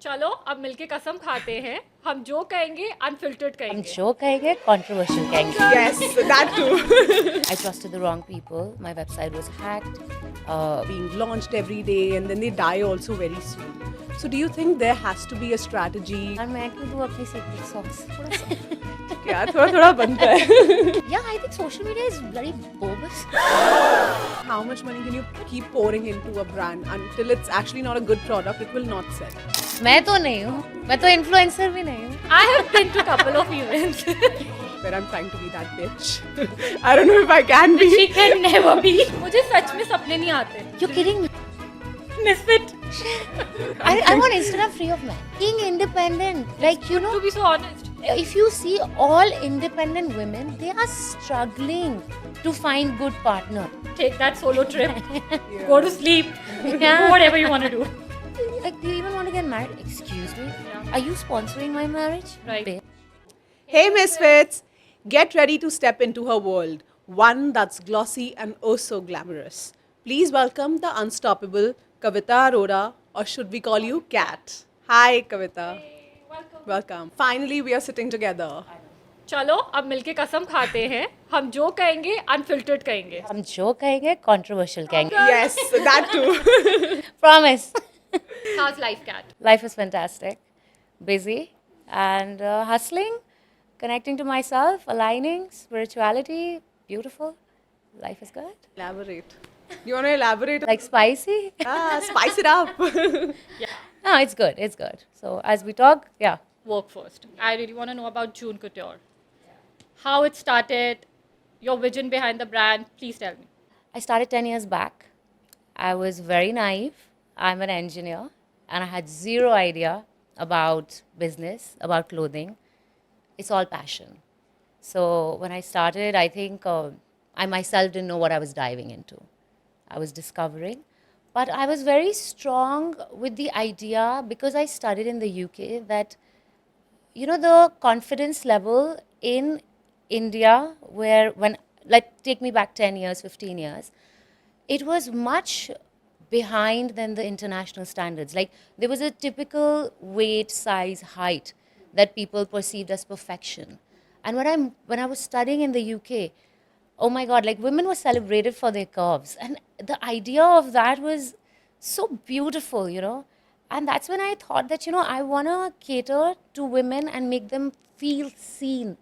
चलो अब मिलके कसम खाते हैं, हम जो कहेंगे अनफिल्टर्ड हम कहेंगे. जो कहेंगे controversial कहेंगे. Yes, that too. I trusted the wrong people. My website was hacked. Being launched every day and then they die also very soon. So do you think there has to be a strategy? और मैं क्यों दूँ अपनी secret sauce? थोड़ा सा. Yeah, थोड़ा बनता है. Yeah, I think social media is very bogus. How much money can you keep pouring into a brand until it's actually not a good product? It will not sell. मैं तो नहीं हूँ. मैं तो influencer भी नहीं हूँ. I have been to a couple of events. Where I'm trying to be that bitch. I don't know if I can be. She can never be. मुझे सच में सपने नहीं आते. You're kidding me. Misfit. I want Instagram free of man. Being independent, like you know, To be so honest. if you see all independent women, they are struggling to find good partner. Take that solo trip. Go to sleep. Yeah. Do whatever you want to do. Like, do you even want to get married? Excuse me. Yeah. Are you sponsoring my marriage? Right. Babe? Hey Misfits! Get ready to step into her world, one that's glossy and oh so glamorous. Please welcome the unstoppable Kavita Arora, or should we call you Kat? Hi Kavita. Welcome. Welcome. Finally, we are sitting together. चलो अब मिलके कसम खाते हैं, हम जो कहेंगे unfiltered कहेंगे. हम जो कहेंगे controversial कहेंगे. Yes, that too. Promise. How's life, Cat? Life is fantastic. Busy and hustling, connecting to myself, aligning, spirituality, beautiful. Life is good. Elaborate. You want to elaborate? Like spicy? Spice it up. No, it's good. It's good. So as we talk, yeah. Work first. I really want to know about June Couture. How it started, your vision behind the brand. Please tell me. I started 10 years back. I was very naive. I'm an engineer and I had zero idea about business, about clothing. It's all passion. So when I started, I think I myself didn't know what I was diving into. I was discovering. But I was very strong with the idea because I studied in the UK that, you know, the confidence level in India, where when, like, take me back 10 years, 15 years, it was much behind than the international standards. Like, there was a typical weight, size, height that people perceived as perfection. And when I was studying in the UK, oh my God, like women were celebrated for their curves. And the idea of that was so beautiful, you know. And that's when I thought that, you know, I want to cater to women and make them feel seen.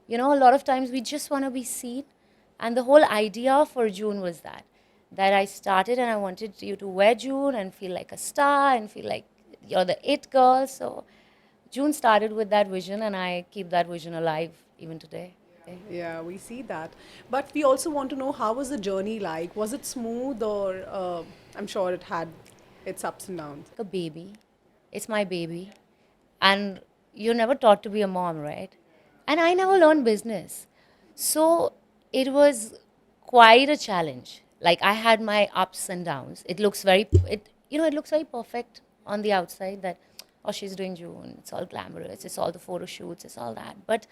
You know, a lot of times we just want to be seen. And the whole idea for June was that I started and I wanted you to wear June and feel like a star and feel like you're the it girl. So June started with that vision and I keep that vision alive even today. Yeah, we see that. But we also want to know, how was the journey like? Was it smooth, or I'm sure it had its ups and downs? Like a baby. It's my baby. And you're never taught to be a mom, right? And I never learned business. So it was quite a challenge. Like I had my ups and downs. It looks very it looks very perfect on the outside that oh, she's doing June, it's all glamorous, it's all the photo shoots, it's all that. But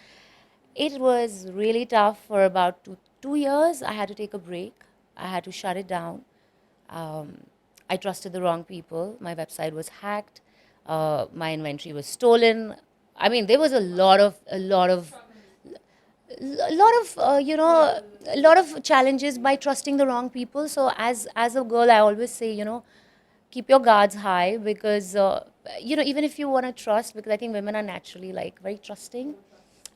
it was really tough for about two years. I had to take a break. I had to shut it down. I trusted the wrong people. My website was hacked. My inventory was stolen. I mean, there was a lot of challenges by trusting the wrong people. So as a girl, I always say, you know, keep your guards high because even if you want to trust, because I think women are naturally like very trusting,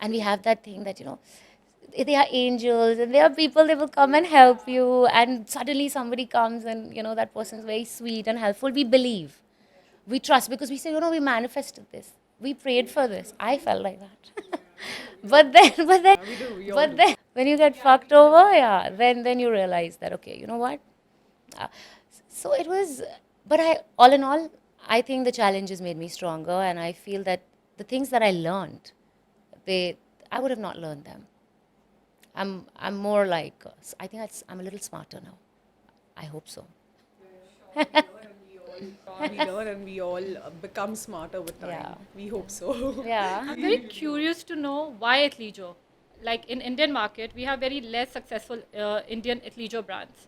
and we have that thing that, you know, they are angels and they are people, they will come and help you, and suddenly somebody comes and, you know, that person is very sweet and helpful. We believe, we trust, because we say, you know, we manifested this, we prayed for this. I felt like that. but then when you get fucked over, yeah, then you realize that, okay, you know what, so it was, but all in all, I think the challenges made me stronger, and I feel that the things that I learned, I would have not learned them. I'm more like, I think I'm a little smarter now. I hope so. We learn and we all become smarter with time. Yeah. We hope so. Yeah. I'm very curious to know why athleisure. Like in Indian market, we have very less successful Indian athleisure brands,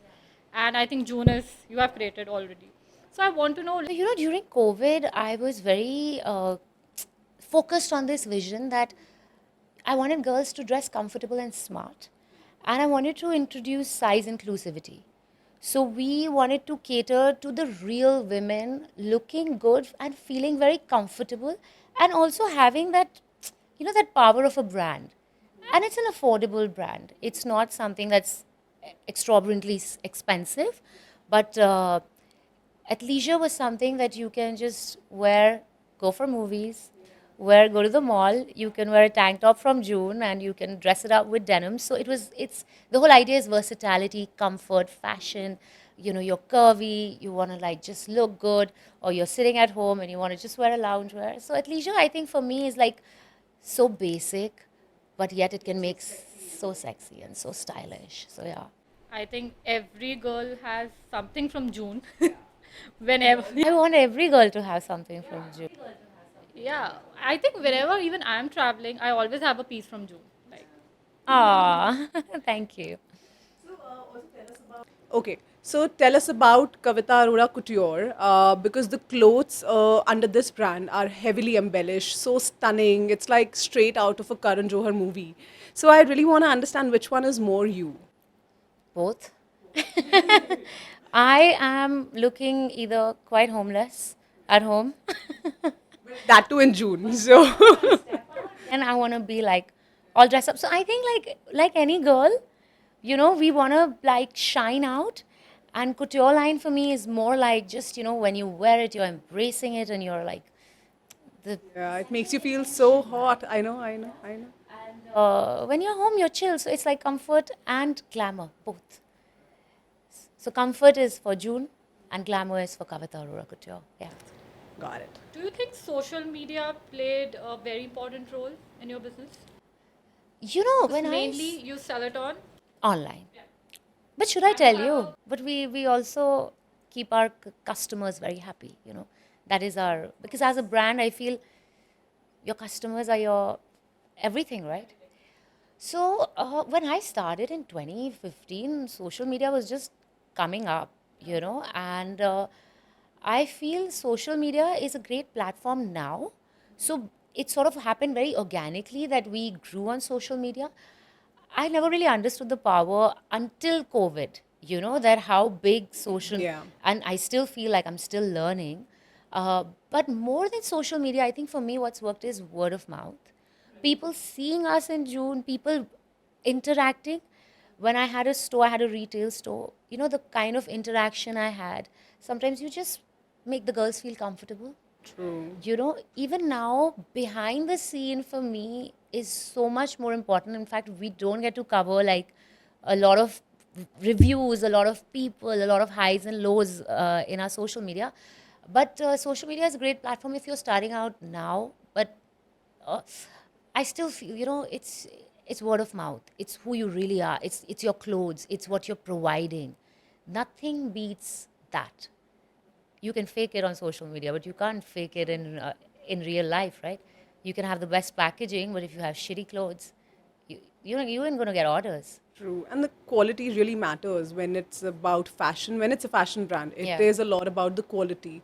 and I think June is you have created already. So I want to know, You know, during COVID, I was very focused on this vision that I wanted girls to dress comfortable and smart. And I wanted to introduce size inclusivity. So we wanted to cater to the real women looking good and feeling very comfortable and also having that, you know, that power of a brand. And it's an affordable brand. It's not something that's exorbitantly expensive, but athleisure was something that you can just wear, go for movies, go to the mall. You can wear a tank top from June and you can dress it up with denim. So it's the whole idea is versatility, comfort, fashion. You know, you're curvy, you want to like just look good, or you're sitting at home and you want to just wear a loungewear. So athleisure, I think for me is like so basic, but yet it can make so sexy and so stylish. So yeah. I think every girl has something from June. Whenever, I want every girl to have something from June. yeah, I think whenever even I'm traveling, I always have a piece from June. Like, Ah, thank you. Okay, so tell us about Kavita Arora Couture because the clothes under this brand are heavily embellished, so stunning. It's like straight out of a Karan Johar movie. So I really want to understand which one is more you. Both. I am looking either quite homeless at home That too in June. So and I want to be like all dressed up. So I think like any girl, you know, we want to like shine out. And couture line for me is more like just, you know, when you wear it, you're embracing it and you're like the yeah, it makes you feel so hot. I know, I know, I know. when you're home, you're chill. So it's like comfort and glamour, both. So comfort is for June and glamour is for Kavita Arora Couture. Yeah. Got it. do you think social media played a very important role in your business? You know, when Mainly you sell it on. online. But should I tell you? But we also keep our customers very happy, you know. That is our, because as a brand, I feel your customers are your everything, right? So when I started in 2015, social media was just coming up, you know, and I feel social media is a great platform now. So it sort of happened very organically that we grew on social media. I never really understood the power until COVID, you know, that how big social, Yeah. and I still feel like I'm still learning. But more than social media, I think for me, what's worked is word of mouth. People seeing us in June, people interacting. When I had a store, I had a retail store, you know, the kind of interaction I had, sometimes you just make the girls feel comfortable. True. You know, even now, behind the scene for me is so much more important. In fact, we don't get to cover like a lot of reviews, a lot of people, a lot of highs and lows in our social media. But social media is a great platform if you're starting out now. But uh, I still feel, you know, it's word of mouth. It's who you really are. It's your clothes. It's what you're providing. Nothing beats that. You can fake it on social media, but you can't fake it in real life, right? You can have the best packaging, but if you have shitty clothes, you ain't gonna get orders. True. And the quality really matters when it's about fashion. When it's a fashion brand, it Yeah. is a lot about the quality.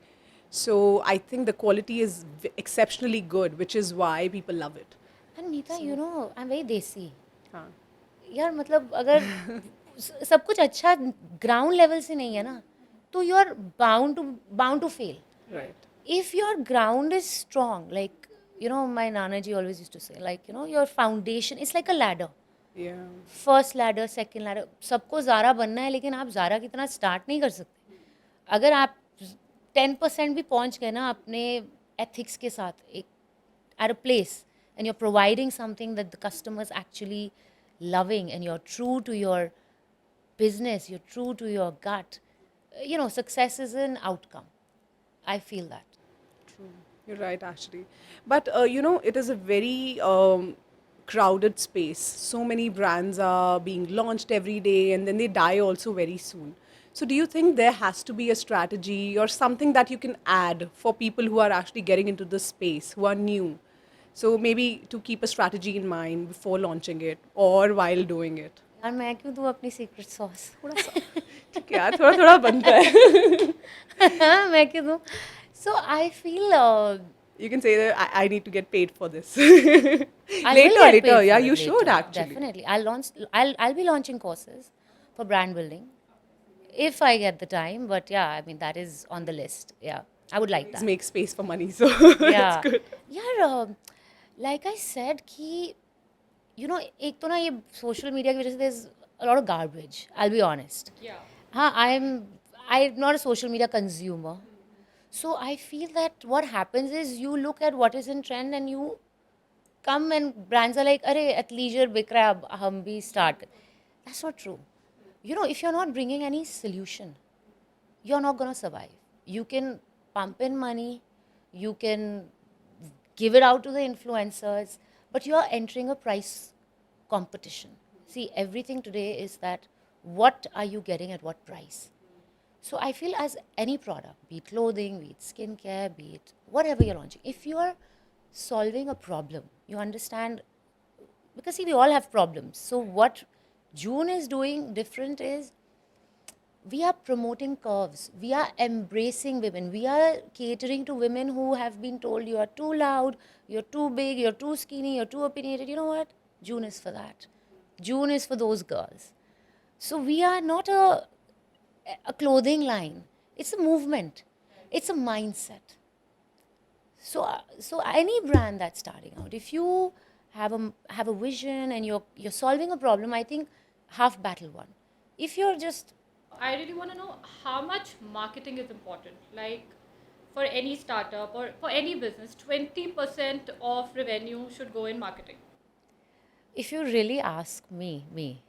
So I think the quality is exceptionally good, which is why people love it. And Meeta, you know, I'm very desi. हाँ. यार मतलब अगर सब कुछ अच्छा ground level से नहीं है ना तो you are bound to fail Right. if your ground is strong, like, you know, my nana ji always used to say, like, you know, your foundation is like a ladder. Yeah. First ladder second ladder सबको ज़ारा बनना है लेकिन आप ज़ारा की तरह start नहीं कर सकते अगर आप 10% भी पहुंच गए ना अपने एथिक्स के साथ एक at a place and you're providing something that the customer is actually loving and you're true to your business, you're true to your gut, you know, success is an outcome. I feel that. True. You're right, actually. But you know, it is a very crowded space. So many brands are being launched every day, and then they die also very soon. So, do you think there has to be a strategy or something that you can add for people who are actually getting into this space, who are new? So, maybe to keep a strategy in mind before launching it or while doing it. यार मैं क्यों दूँ अपनी secret sauce? थोड़ा सा ठीक है यार, थोड़ा थोड़ा बनता है. मैं क्यों दूँ? So I feel You can say that I need to get paid for this. I will Later, get later. paid Yeah, for it you should later. actually. Definitely. I'll be launching courses for brand building if I get the time. But yeah, I mean that is on the list. Yeah, I would like Please that. make space for money, so it's Yeah. good. यार like I said कि you know एक तो ना ये social media की वजह से there's a lot of garbage. I'll be honest. Yeah. हाँ, I'm not a social media consumer. So I feel that what happens is you look at what is in trend and you come and brands are like, अरे athleisure बिक रहा है अब हम भी start. That's not true. You know, if you're not bringing any solution, you're not going to survive. You can pump in money, you can give it out to the influencers, but you are entering a price competition. See, everything today is that what are you getting at what price? So I feel as any product, be it clothing, be it skincare, be it whatever you're launching, if you are solving a problem, you understand, because see, we all have problems. So what June is doing different is we are promoting curves. We are embracing women. We are catering to women who have been told you are too loud, you're too big, you're too skinny, you're too opinionated. You know what? June is for that. June is for those girls. So we are not a clothing line. It's a movement. It's a mindset. So any brand that's starting out, if you have a vision and you're solving a problem, I think half battle won. If you're just I really want to know how much marketing is important. Like for any startup or for any business, 20% of revenue should go in marketing. if you really ask me,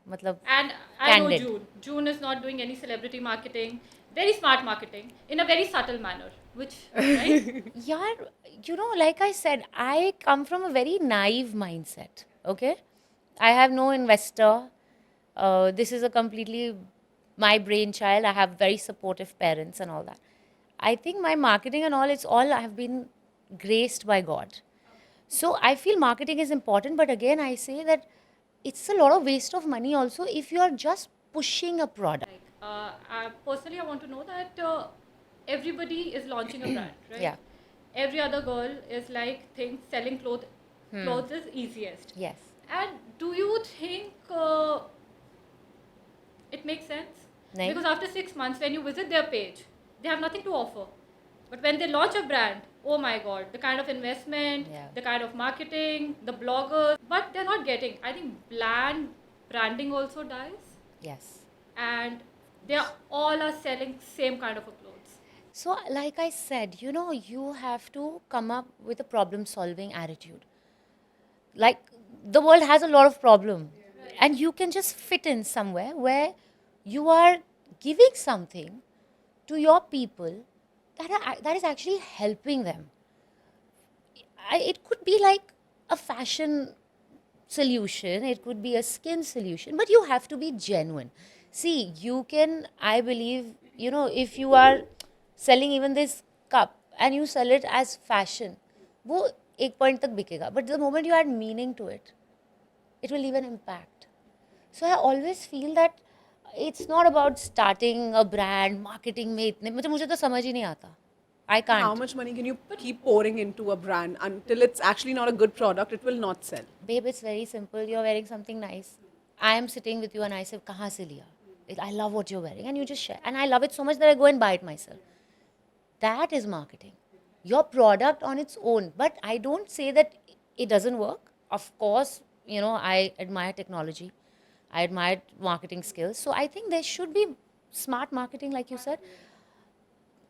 matlab, And I know candid. June is not doing any celebrity marketing, very smart marketing in a very subtle manner, which, right? Yeah, you know, like I said, I come from a very naive mindset. Okay, I have no investor. This is a completely my brainchild. I have very supportive parents and all that. I think my marketing and all, it's all I have been graced by God. So I feel marketing is important, but again, I say that it's a lot of waste of money also if you are just pushing a product. Personally, I want to know that everybody is launching a brand, right? Yeah. Every other girl is like, think selling clothes is easiest. Yes. And do you think it makes sense? Nahin. Because after 6 months, when you visit their page, they have nothing to offer. But when they launch a brand, oh my god, the kind of investment, Yeah. the kind of marketing, the bloggers, but they're not getting. I think branding also dies, Yes. and they all are selling same kind of a clothes. So, like I said, you know, you have to come up with a problem solving attitude. Like, the world has a lot of problem, and you can just fit in somewhere where you are giving something to your people that is actually helping them. It could be like a fashion solution, it could be a skin solution, but you have to be genuine. See, you can, I believe, you know, if you are selling even this cup and you sell it as fashion, वो एक point तक बिकेगा, but the moment you add meaning to it, it will leave an impact. So I always feel that it's not about starting a brand, marketing में इतने मुझे तो समझ ही नहीं आता. I can't. How much money can you keep pouring into a brand until it's actually not a good product? It will not sell. Babe, it's very simple. You're wearing something nice. I am sitting with you and I say, kahan se liya? I love what you're wearing. And you just share. And I love it so much that I go and buy it myself. That is marketing. Your product on its own. But I don't say that it doesn't work. Of course, you know, I admire technology. I admire marketing skills. So I think there should be smart marketing, like you said.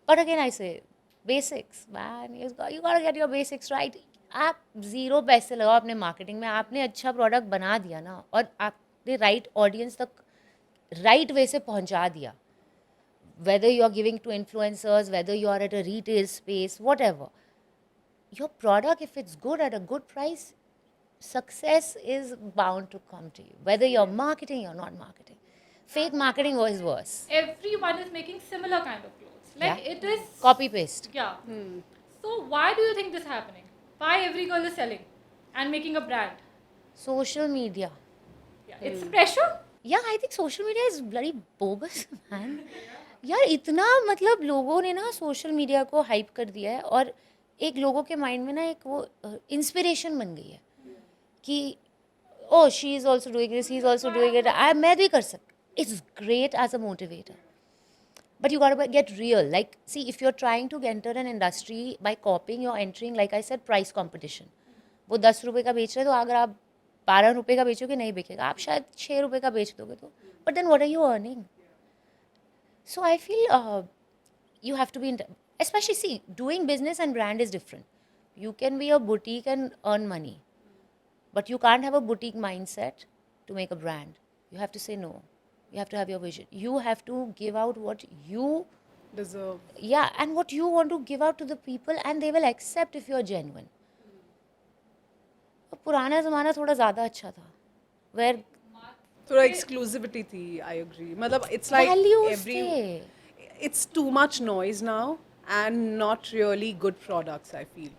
But again, I say, basics, man. You gotta get your basics right. आप zero पैसे लगाओ अपने marketing में, आपने अच्छा product बना दिया ना और आपने राइट ऑडियंस तक राइट वे से पहुंचा दिया, whether you are giving to influencers, whether you are at a retail space, whatever, your product, if it's good at a good price, success is bound to come to you, whether you're marketing or not marketing. Fake marketing is worse. Everyone is making similar kind of clothes. Like Yeah. it is Copy paste. Yeah. So why do you think this is happening? Why every girl is selling and making a brand? Social media. Yeah. It's pressure. Yeah, I think social media is bloody bogus, man. यार इतना मतलब लोगों ने ना social media को hype कर दिया है और एक लोगों के माइंड में ना एक वो इंस्पिरेशन बन गई है कि oh she is also doing this, he is also doing it, मैं भी कर सकती. It's great as a motivator. But you got to get real. Like, see, if you're trying to enter an industry by copying, you're entering, like I said, price competition. वो 10 रुपए का बेच रहे तो अगर आप 12 रुपए का बेचोगे नहीं बिकेगा, आप शायद 6 रुपए का बेच दोगे तो. But then what are you earning? So I feel you have to be, especially see, doing business and brand is different. You can be a boutique and earn money, but you can't have a boutique mindset to make a brand. You have to say no. You have to have your vision. You have to give out what you Deserve. yeah, and what you want to give out to the people, and they will accept if you're genuine. पुराना ज़माना थोड़ा ज़्यादा अच्छा था, where थोड़ा exclusivity थी, I agree. मतलब it's like values every, थे. it's too much noise now and not really good products, I feel.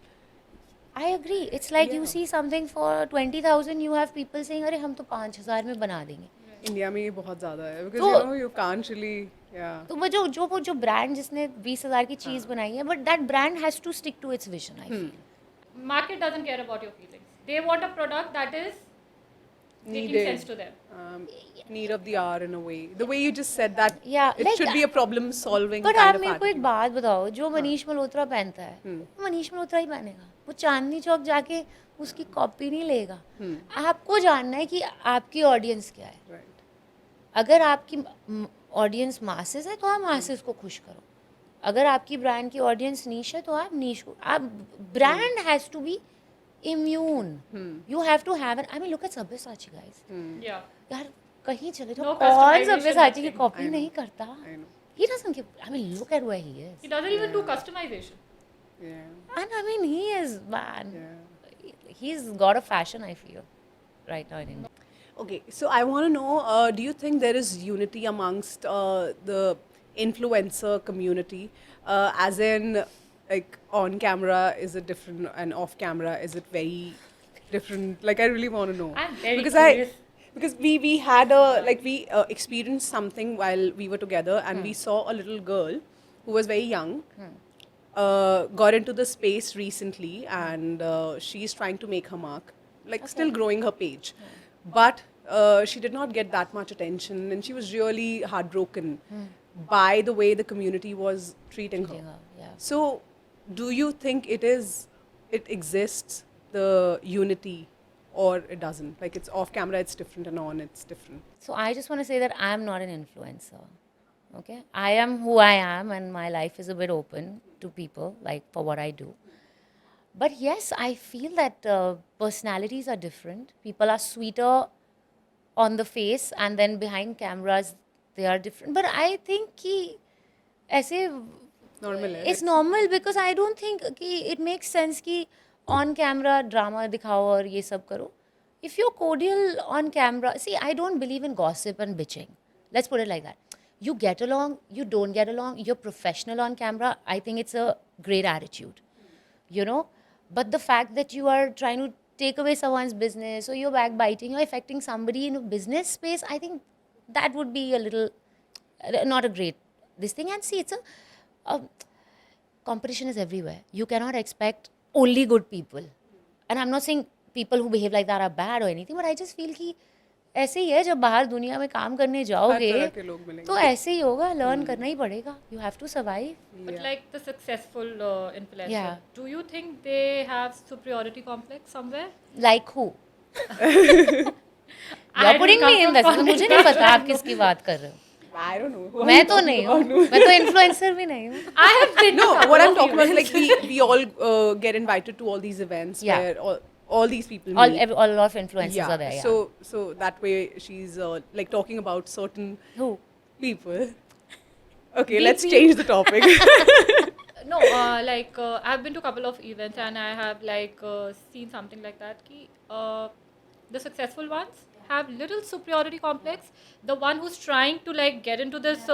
I agree. It's like you Yeah. see something for 20,000, you have people saying, अरे हम तो 5,000 में बना देंगे. India में ये बहुत ज़्यादा है because तो- you know you can't really, yeah. तो वो जो ब्रांड जिसने 20,000 की चीज़ बनाई है, but that brand has to stick to its vision, I feel. Market doesn't care about your feelings. They want a product that is making Needed. sense to them. Need of the hour in a way. The way you just said that, Yeah, it like- should be a problem solving but kind आप of मेरे को एक attitude. बात बताओ, जो मनीष मल्होत्रा पहनता है वो मनीष मल्होत्रा ही पहनेगा. वो चांदनी चौक जाके उसकी कॉपी नहीं लेगा. आपको जानना है कि आपकी ऑडियंस क्या है. Right. अगर आपकी ऑडियंस मासेस है तो आप मासेस को खुश करो. अगर आपकी ब्रांड की ऑडियंस नीश है तो आप नीश को. आप brand has to be immune. You have to have an, I mean look at Sabyasachi guys. Yeah. यार कहीं चले No जाओ, कौन customization, सब्यसाची की nothing. कॉपी नहीं करता. I know. He doesn't give, I mean look at where he is. He doesn't even do customization. Yeah. And I mean he is, man, Yeah. he's got a fashion, I feel, right now in India. Okay, so I want to know, do you think there is unity amongst the influencer community? As in, like, on camera, is it different? And off camera, is it very different? Like, I really want to know. I'm very because curious. because we had a, like, we experienced something while we were together, and we saw a little girl who was very young. Got into the space recently, and she's trying to make her mark, like still growing her page. But she did not get that much attention, and she was really heartbroken by the way the community was treating her. Yeah. So, do you think it exists, the unity, or it doesn't? Like, it's off camera, it's different, and on, it's different. So I just want to say that I am not an influencer. Okay, I am who I am, and my life is a bit open to people, like for what I do. But yes, I feel that personalities are different. People are sweeter on the face, and then behind cameras they are different. But I think कि ऐसे Normal है. it's normal, because I don't think कि it makes sense कि on camera drama दिखाओ और ये सब करो. If you're cordial on camera, see, I don't believe in gossip and bitching. Let's put it like that. You get along, you don't get along, you're professional on camera. I think it's a great attitude, you know. But the fact that you are trying to take away someone's business, or you're backbiting, you're affecting somebody in a business space, I think that would be a little not a great this thing. And see, it's a competition is everywhere. You cannot expect only good people. And I'm not saying people who behave like that are bad or anything, but I just feel कि ऐसे ही है, जब बाहर दुनिया में काम करने हर जाओगे तरह के लोग मिलेंगे. तो ऐसे ही होगा, लर्न करना ही पड़ेगा. You have to survive. But Yeah. like the successful influencer, Yeah. do you think they have superiority complex somewhere? Like who? I You're didn't putting come me in from this. college. मुझे नहीं पता आप किसकी बात कर रहे हो. I don't know. Who are मैं you तो talking नहीं about? हूँ. मैं तो इन्फ्लुएंसर भी नहीं हूँ. I have been No, to what couple I'm of talking about, events. like we all get invited to all these events Yeah. where all these people All meet. a lot of influencers are there. Yeah. So that way she's like talking about certain Who? people. Okay, Beep, let's beep. change the topic. No, like I've been to a couple of events and I have like seen something like that. Ki, the successful ones have little superiority complex. The one who's trying to like get into this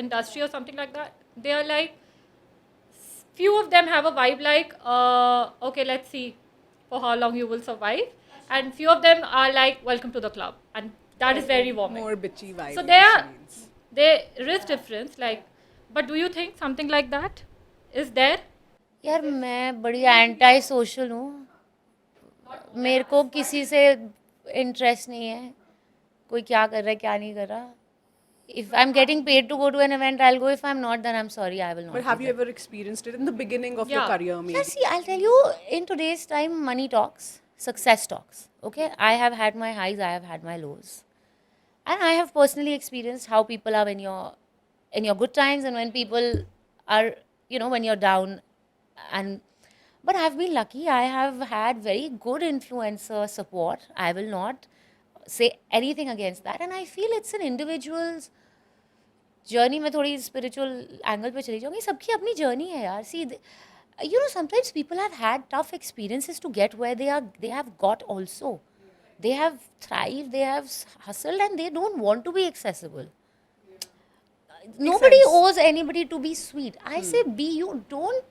industry or something like that, they are like, few of them have a vibe like, okay, let's see for how long you will survive, and few of them are like, welcome to the club, and that is very warming. More bitchy vibe. So which means. there is difference, like, but do you think something like that is there? यार मैं बड़ी anti social हूँ, मेरे को किसी से interest नहीं है कोई क्या कर रहा है क्या नहीं कर रहा. If I'm getting paid to go to an event, I'll go. If I'm not, then I'm sorry, I will not. But have be you there. ever experienced it in the beginning of your Yeah. career, maybe? Yeah, see, I'll tell you, in today's time, money talks, success talks. Okay, I have had my highs, I have had my lows, and I have personally experienced how people are when you're in your good times and when people are, when you're down. And but I've been lucky. I have had very good influencer support. I will not say anything against that, and I feel it's an individual's journey में थोड़ी spiritual angle पे चली जाऊँगी. सबकी अपनी journey है यार. सी sometimes people have had tough experiences to get where they have got also. They have thrived, they have hustled, and they don't want to be accessible. Nobody sense. owes anybody to be sweet. I say be you. Don't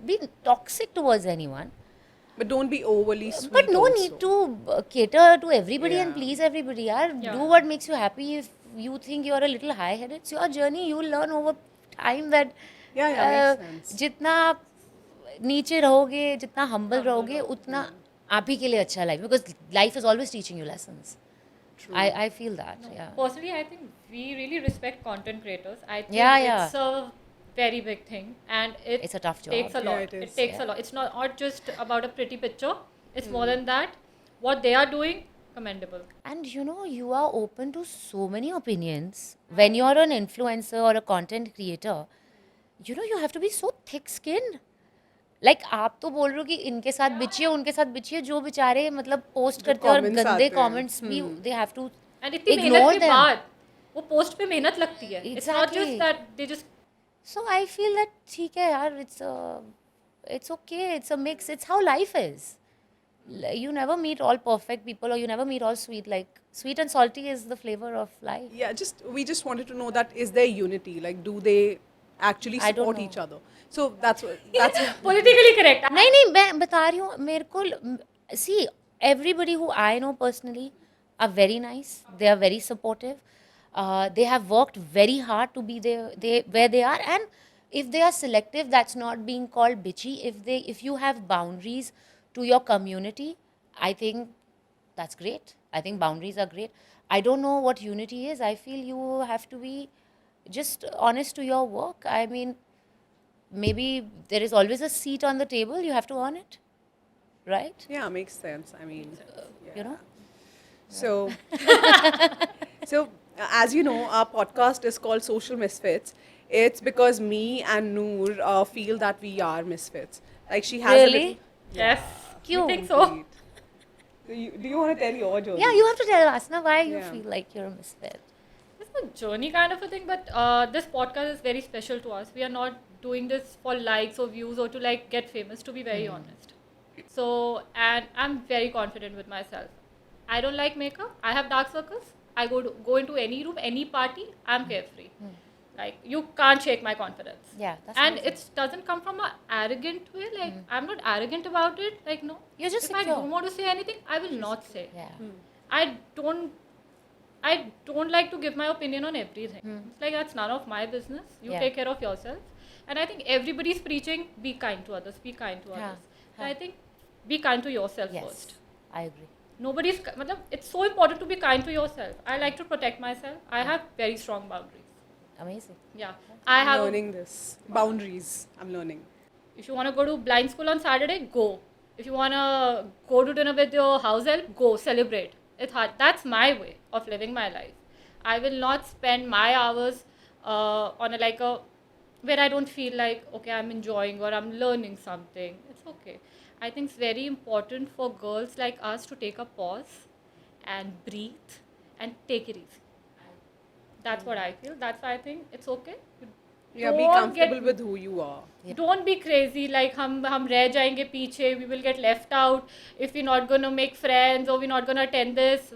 be toxic towards anyone. But don't be overly sweet. But no also. need to cater to everybody and Yeah. please everybody. Yaar. Yeah. Do what makes you happy. If you think you're a little high-headed, it's your journey. You'll learn over time that Yeah, makes sense. जितना आप नीचे रहोगे, जितना humble रहोगे, उतना आप ही के लिए अच्छा life. Because life is always teaching you lessons. True. I feel that. Yeah. Personally, I think we really respect content creators. I think Yeah. it's a very big thing, and It's a tough job. takes a Yeah, lot. it is. Takes a lot. It's not just about a pretty picture. It's more than that. What they are doing, commendable. And you are open to so many opinions. When you're an influencer or a content creator, you have to be so thick-skinned. Like आप तो बोल रहे हो कि इनके साथ बिचिए, उनके साथ बिचिए, जो बेचारे मतलब पोस्ट करते हैं और comments गंदे आते हैं. कमेंट्स भी they have to And इतनी ignore मेहनत के them. बाद वो पोस्ट पे मेहनत लगती है. It's not just Exactly. that they just So I feel that ठीक है यार, it's okay, it's a mix, it's how life is. You never meet all perfect people or you never meet all sweet. Like sweet and salty is the flavor of life. Yeah, we just wanted to know that is there unity? Like, do they actually I don't support know. each other? So that's politically correct. नहीं मैं बता रही हूँ मेरे को see everybody who I know personally are very nice. They are very supportive. They have worked very hard to be there where they are, and if they are selective, that's not being called bitchy. If you have boundaries to your community, I think that's great. I think boundaries are great. I don't know what unity is. I feel you have to be just honest to your work. I mean, maybe there is always a seat on the table. You have to earn it, right? yeah, makes sense. I mean, You know. so so as you know, our podcast is called Social Misfits. It's because me and Noor feel that we are misfits. Like she has Really? a little, Yes. You Cute. think so? Great. So do you want to tell your journey? Yeah, you have to tell us now why you Yeah. feel like you're a misfit. It's a journey kind of a thing, but this podcast is very special to us. We are not doing this for likes or views or to like get famous, to be very honest. So, and I'm very confident with myself. I don't like makeup. I have dark circles. I go into any room, any party. I'm carefree. Like you can't shake my confidence. Yeah, that's And amazing. it doesn't come from an arrogant way. Like I'm not arrogant about it. Like no, You're just if I secure. don't want to say anything, I will not say. Yeah. I don't like to give my opinion on everything. It's like that's none of my business. You Yeah. take care of yourself. And I think everybody's preaching be kind to others, be kind to Yeah. others. So I think be kind to yourself Yes, first. I agree. It's so important to be kind to yourself. I like to protect myself. I have very strong boundaries. Amazing. Yeah. I have learning this boundaries. I'm learning. If you want to go to blind school on Saturday, go. If you want to go to dinner with your house help, go. Celebrate. It's hard. That's my way of living my life. I will not spend my hours on a where I don't feel like, okay, I'm enjoying or I'm learning something. It's okay. I think it's very important for girls like us to take a pause and breathe and take it easy. That's what I feel. That's why I think it's okay. Yeah, be Don't comfortable get- with who you are. Don't be crazy like हम रह जाएंगे पीछे, we will get left out if we're not going to make friends or we're not going to attend this.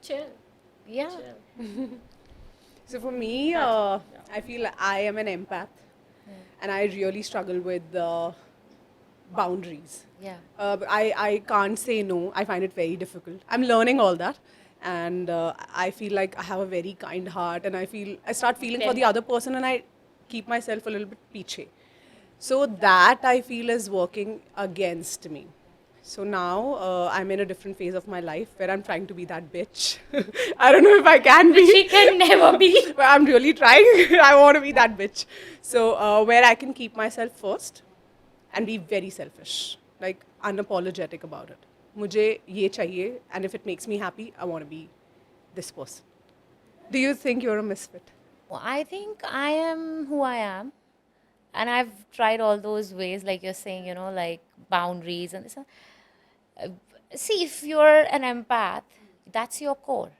Chill. Yeah. Chill. So for me, I feel I am an empath, and I really struggle with boundaries. Yeah. But I can't say no. I find it very difficult. I'm learning all that. and I feel like I have a very kind heart, and I start feeling for the other person, and I keep myself a little bit piche. So that I feel is working against me. So now I'm in a different phase of my life where I'm trying to be that bitch. I don't know if I can be. She can never be. But I'm really trying. I want to be that bitch. So where I can keep myself first and be very selfish, like unapologetic about it. मुझे ये चाहिए, and if it makes me happy, I want to be this person. Do you think you're a misfit? Well, I think I am who I am. And I've tried all those ways, like you're saying, you know, like boundaries and this. See, if you're an empath, that's your core.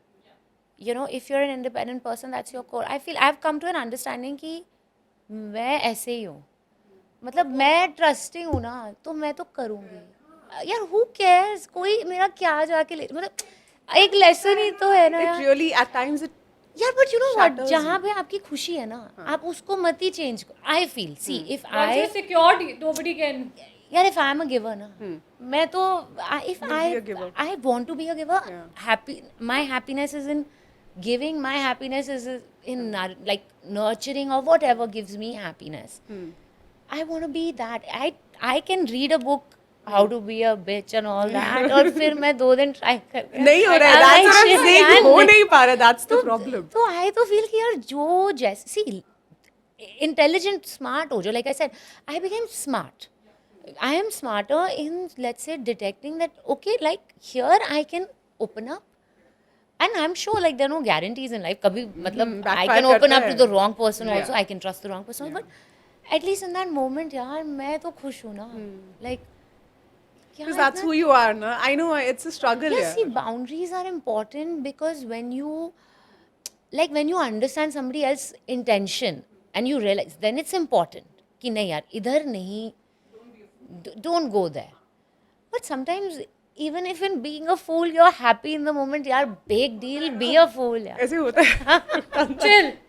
You know, if you're an independent person, that's your core. I feel I've come to an understanding कि मैं ऐसे ही हूँ. मतलब मैं trusting हूँ ना, तो मैं तो करूँगी. यार, who cares? कोई मेरा क्या जाके ले, मतलब एक लेसन ही तो है ना It यार. really, at times, it यार, but you know what, shatters जहाँ you. पे आपकी खुशी है ना, आप उसको मत ही चेंज करो. I feel, see if Once I, you're secured, nobody can. यार, if I am a giver ना, मैं तो if You'll be a giver. I want to be a giver. Yeah. Happy, my happiness is in giving. My happiness is in like nurturing or whatever gives me happiness. I want to be that. I can read a book how to be a bitch and all that, और फिर मैं 2 दिन try कर नहीं हो रहा है. That's what I'm saying. हो नहीं पा रहा. That's the problem. तो आई तो फील कि यार जो जैसे सी इंटेलिजेंट स्मार्ट हो जो, like I said, I became smart. I am smarter in, let's say, detecting that okay, like here I can open up. And I'm sure, like, there are no guarantees in life. कभी मतलब I backfire can open करता up to है. the wrong person Yeah. also. I can trust the wrong person. But at least in that moment, यार, मैं तो खुश हूँ ना. Like, Because that's who you are, na? I know it's a struggle. Yeah, Yeah. see, boundaries are important because when you, like, when you understand somebody else's intention and you realize, then it's important कि नहीं यार, इधर नहीं, don't go there. But sometimes, even if in being a fool, you're happy in the moment, यार, big deal, be a fool, यार. ऐसे होता है.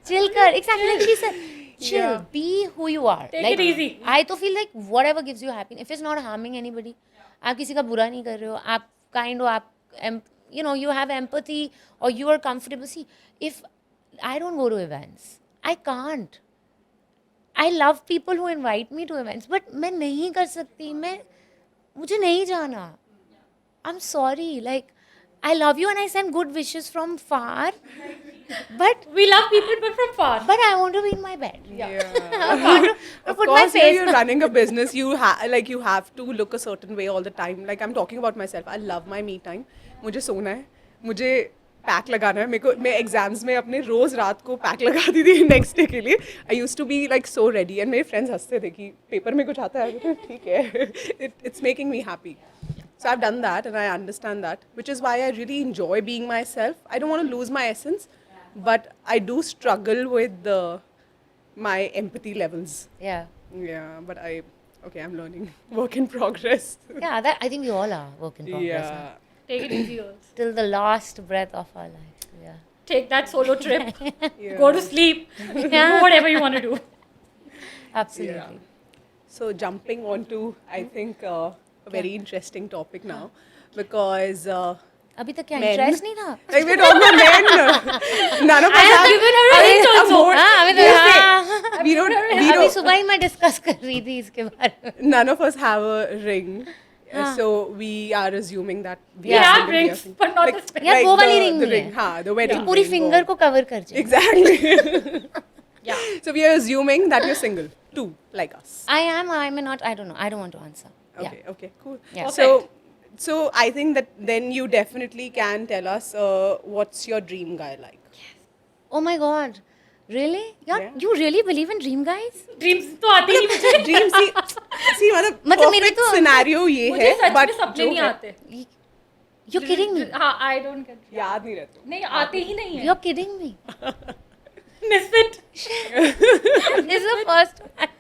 Chill कर, exactly like she said. Chill, Yeah. be who you are. Take like, it easy. I to feel like whatever gives you happiness, if it's not harming anybody, आप किसी का बुरा नहीं कर रहे हो, आप kind हो, आप you know, you have empathy or you are comfortable. See, if I don't go to events, I can't. I love people who invite me to events, but मैं नहीं कर सकती, मुझे नहीं जाना. I'm sorry, like, I love you and I send good wishes from far, but We love people, but from far. I want to be in my bed. Yeah. I want to Of put my course, face. you're running a business. You have to look a certain way all the time. Like I'm talking about myself. I love my me time. मुझे सोना है. मुझे pack लगाना है. मेरे को मैं exams में अपने रोज रात को पैक लगाती थी नेक्स्ट डे के लिए. I used to be like so ready and मेरे फ्रेंड्स हंसते थे कि पेपर में कुछ आता है. ठीक है. It's making me happy. So I've done that and I understand that, which is why I really enjoy being myself. I don't want to lose my essence, but I do struggle with my empathy levels. Yeah. Yeah, but I'm learning. Work in progress. Yeah, that I think we all are work in progress. Yeah. Take it easy, girls. Till the last breath of our life. Yeah. Take that solo trip. Yeah. Go to sleep. Do whatever you want to do. Absolutely. So jumping on to, I think, a very interesting topic now, because अभी तक क्या men- interest नहीं था? like we're talking about men. None of us have given her a hint also. हाँ, अभी तो हाँ. we don't, we अभी don't, सुबह ही मैं डिस्कस कर रही थी इसके बारे में. none of us have a ring. So we are assuming that We are have single, we are rings, single. but not Like- the spell. यार, वो वाली the- ring the नहीं ring, है. हाँ, the wedding पूरी ring, फिंगर वो. को cover कर जाए. Exactly. Yeah. So we are assuming that you're single too, like us. I am, I may not, I don't know. I don't want to answer. Okay, okay, cool. Yeah. So I think that then you definitely can tell us what's your dream guy like. Oh my God. Really? Yeah. Yeah. You really believe in dream guys? Dreams तो आते ही नहीं मुझे. Dream see मतलब मतलब मेरे perfect तो- scenario ये मुझे है, सच but में सपने जो नहीं है, आते. You're kidding me. हाँ, I don't get. याद नहीं रहते. नहीं आते ही नहीं है. You're kidding me. Misfit. This is the first one.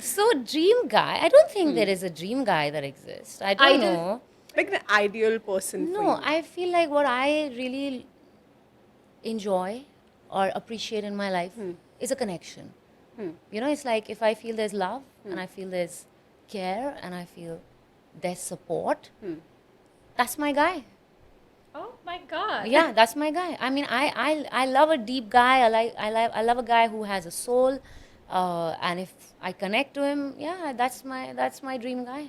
So dream guy, I don't think there is a dream guy that exists. I don't Ideal. know. Like the ideal person for No, you. I feel like what I really enjoy or appreciate in my life is a connection. You know, it's like if I feel there's love and I feel there's care and I feel there's support, that's my guy. Oh my God. Yeah, that's my guy. I mean, I love a deep guy. I love a guy who has a soul, and if I connect to him, yeah, that's my dream guy.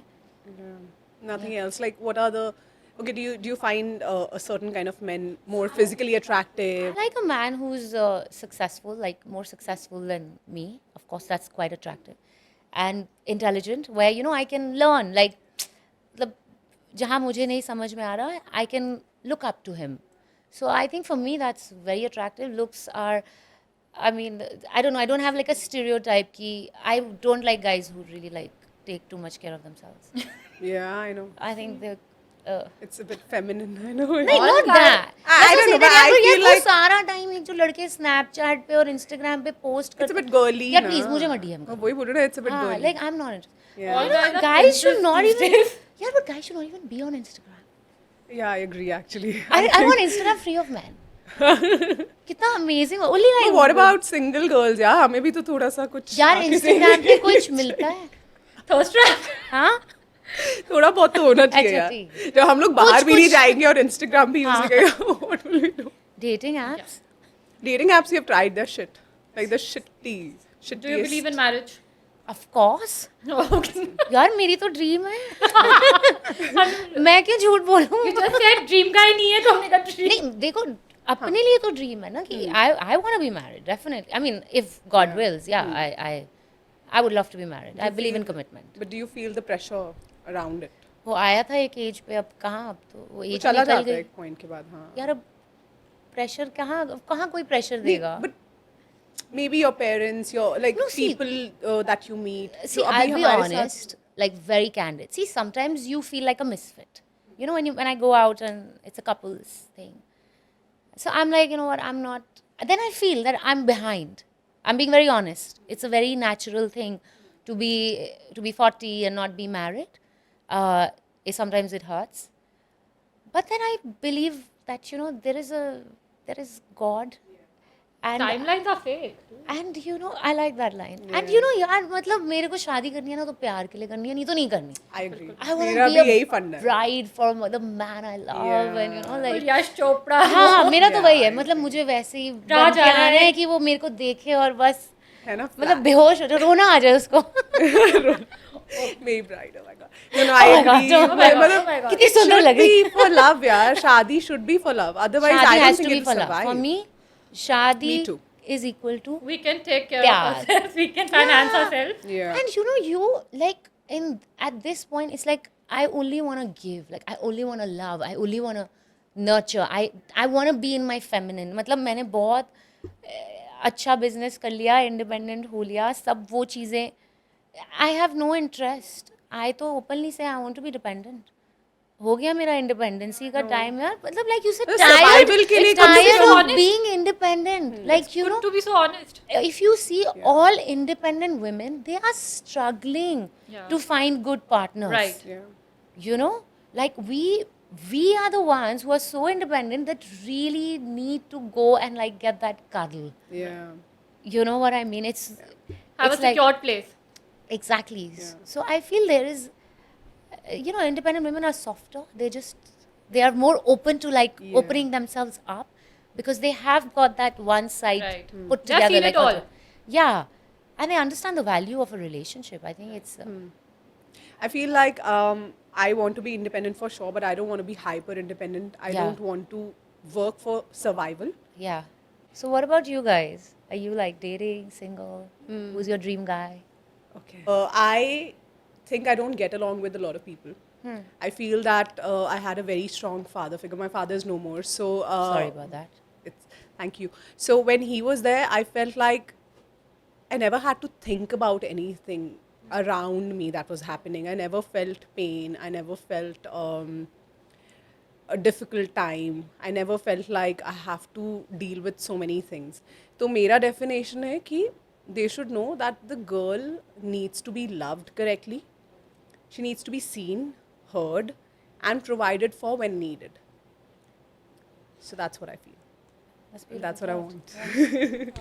Nothing else. Like, what are the? Okay, do you find a certain kind of men more physically attractive? I like a man who's successful, like more successful than me. Of course, that's quite attractive, and intelligent. Where I can learn. Like, the जहाँ मुझे नहीं समझ में आ रहा है, I can look up to him. So I think for me that's very attractive. Looks are, I mean, I don't know. I don't have like a stereotype. Ki I don't like guys who really like take too much care of themselves. Yeah, I know. I think they're. It's a bit feminine. I know. नहीं not that. I don't know, but I feel like सारा time एक जो लड़के Snapchat पे और Instagram पे post it's a करते bit girly. यार na. प्लीज मुझे मत डीएम हाँ, करो वही बोल रहा है, it's a bit हाँ girly. like I'm not interested Yeah. All guys are guys should Pinterest not these even days. yeah but guys should not even be on Instagram Yeah, I agree actually. I want Instagram free of men कितना amazing only So like what about single girls? यार हमें भी तो थोड़ा सा कुछ यार आके Instagram पे कुछ मिलता है Thirst trap. हाँ थोड़ा बहुत तो होना चाहिए अच्छा, यार. ठीक. जब हम लोग बाहर भी नहीं कुछ- जाएंगे और Instagram भी यूज हाँ. करेंगे, what will we do? dating apps Dating apps, you have tried their shit, like the shittiest. Do you believe in marriage? of course Okay. यार मेरी तो ड्रीम है मैं क्यों झूठ बोलूं You just said dream guy नहीं है तो हमने कहा dream. नहीं देखो अपने लिए तो ड्रीम है ना कि I want to be married definitely I mean if God wills yeah I would love to be married I believe in commitment But do you feel the pressure around it? वो आया था एक as पे अब कहाँ अब तो वो वो एज चला निकल जाता है गई एक पॉइंट के बाद. हाँ. यार अब प्रेशर कहाँ कहाँ कोई प्रेशर देगा But maybe your parents, your like No, see- people that you meet. See, जो अभी I'll be हमारे साथ- honest, like very candid. See, sometimes you feel like a misfit. You know, when I go out and it's a couples thing. So I'm like, you know what, I'm not. Then I feel that I'm behind. I'm being very honest. It's a very natural thing to be 40 and not be married. Sometimes it hurts, but then I believe that there is God. And Timelines are fake. And I like that line. And यार मतलब मेरे को शादी करनी है ना तो प्यार के लिए करनी है नहीं तो नहीं करनी. I agree. I want मेरा to भी be यही a फंड है. bride for the man I love Yeah. and But like Yash Chopra. हाँ मेरा तो Yeah, वही है मतलब मुझे वैसे ही राह बन के जाना आना है। है कि वो मेरे को देखे और बस है ना? मतलब बेहोश हो जाए रोना आ जाए उसको मेरी bride, oh my god. No, I Oh my God, agree. oh my God, मतलब oh my God. कितनी it सुंदर should लग रही be for love यार. शादी should be for love. Otherwise, I शादी don't has think to be it'll for love. survive. For me शादी Me too. is equal to We can take care प्यार. of ourselves. We can finance Yeah. ourselves. Yeah. And you like at this point it's like I only want to give like I only want to love I only want to nurture I want to be in my feminine मतलब मैंने बहुत अच्छा business कर लिया independent हो लिया सब वो चीज़ें I have no interest I तो openly say I want to be dependent हो गया मेरा इंडिपेंडेंसी का टाइम यार मतलब लाइक यू सेड Survival के लिए कम से tired come- of being independent like you Good know to be so honest. if you see all independent women they are struggling Yeah. to find good partners Right. Yeah. you know like we are the ones who are so independent that really need to go and like get that cuddle Yeah. you know what I mean it's Have a it's like secured place. exactly so I feel there is independent women are softer they are more open to like Yeah. opening themselves up because they have got that one side Right. put They have together seen like it all. yeah and they understand the value of a relationship I think it's I feel like I want to be independent for sure, but I don't want to be hyper independent. I Yeah. don't want to work for survival. yeah so what about you guys are you like dating single who's your dream guy Okay. I think I don't get along with a lot of people. I feel that I had a very strong father figure. My father is no more, so sorry about that Thank you. So when he was there, I felt like I never had to think about anything around me that was happening. I never felt pain. I never felt a difficult time. I never felt like I have to deal with so many things. So मेरा definition है कि they should know that the girl needs to be loved correctly. She needs to be seen, heard, and provided for when needed. So that's what I feel. Must be That's what I loved. want.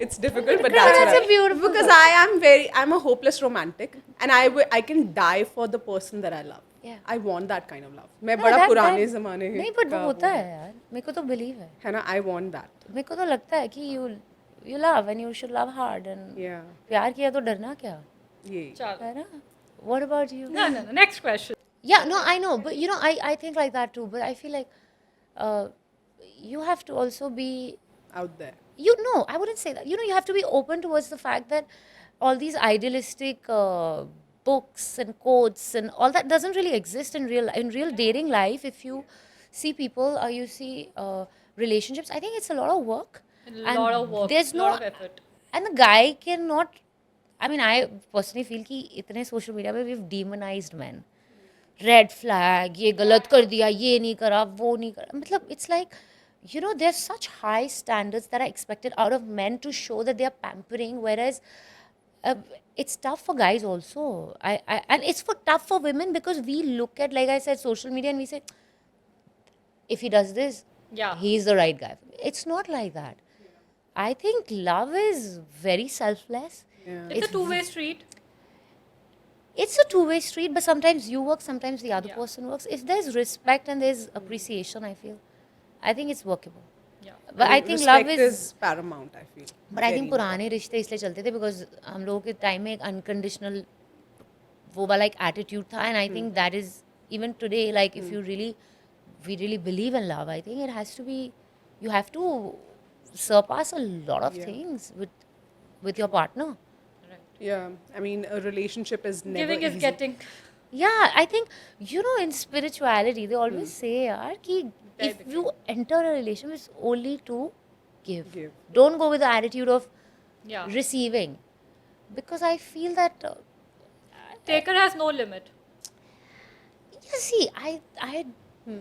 It's difficult, but that's That's what a beautiful because I'm a hopeless romantic, and I can die for the person that I love. Yeah. I want that kind of love. मैं No, बड़ा that- पुराने that- ज़माने नहीं but वो का होता वो है यार, मेरे को तो believe है है ना. I want that. मेरे को तो लगता है कि you love and you should love hard and Yeah. प्यार किया तो डरना क्या ये. Chalo. है ना. What about you? No. Next question. Yeah, no, I know, but you know, I think like that too. But I feel like you have to also be, Out there. you know, I wouldn't say that. You know, you have to be open towards the fact that all these idealistic books and quotes and all that doesn't really exist in real dating life. If you see people or you see relationships, I think it's a lot of work. A And lot of work. There's no lot of effort. and the guy cannot. I mean, I personally feel कि इतने social media पे we've demonized men. Red flag, ये गलत कर दिया, ये नहीं करा, वो नहीं करा. मतलब it's like, you know, there's such high standards that are expected out of men to show that they are pampering, whereas it's tough for guys also. And it's tough for women because we look at, like I said, social media and we say, if he does this, Yeah. he's the right guy. It's not like that. I think love is very selfless. Yeah. It's a two-way street. It's a two-way street, but sometimes you work, sometimes the other Yeah. person works. If there's respect and there's appreciation, I think it's workable. Yeah. But I think love Respect is paramount. I feel. but I Very think पुराने रिश्ते इसलिए चलते थे because हम लोगों के time में एक unconditional वो वाला एक attitude था and I think that is even today like if you we really believe in love, I think it has to be you have to surpass a lot of Yeah. things with your partner. Yeah. I mean, a relationship is never Giving is easy. getting. Yeah, I think you know in spirituality they always say yaar कि Very if you enter a relationship it's only to give. Give. Don't go with the attitude of Yeah. receiving because I feel that Taker has no limit. yeah, see I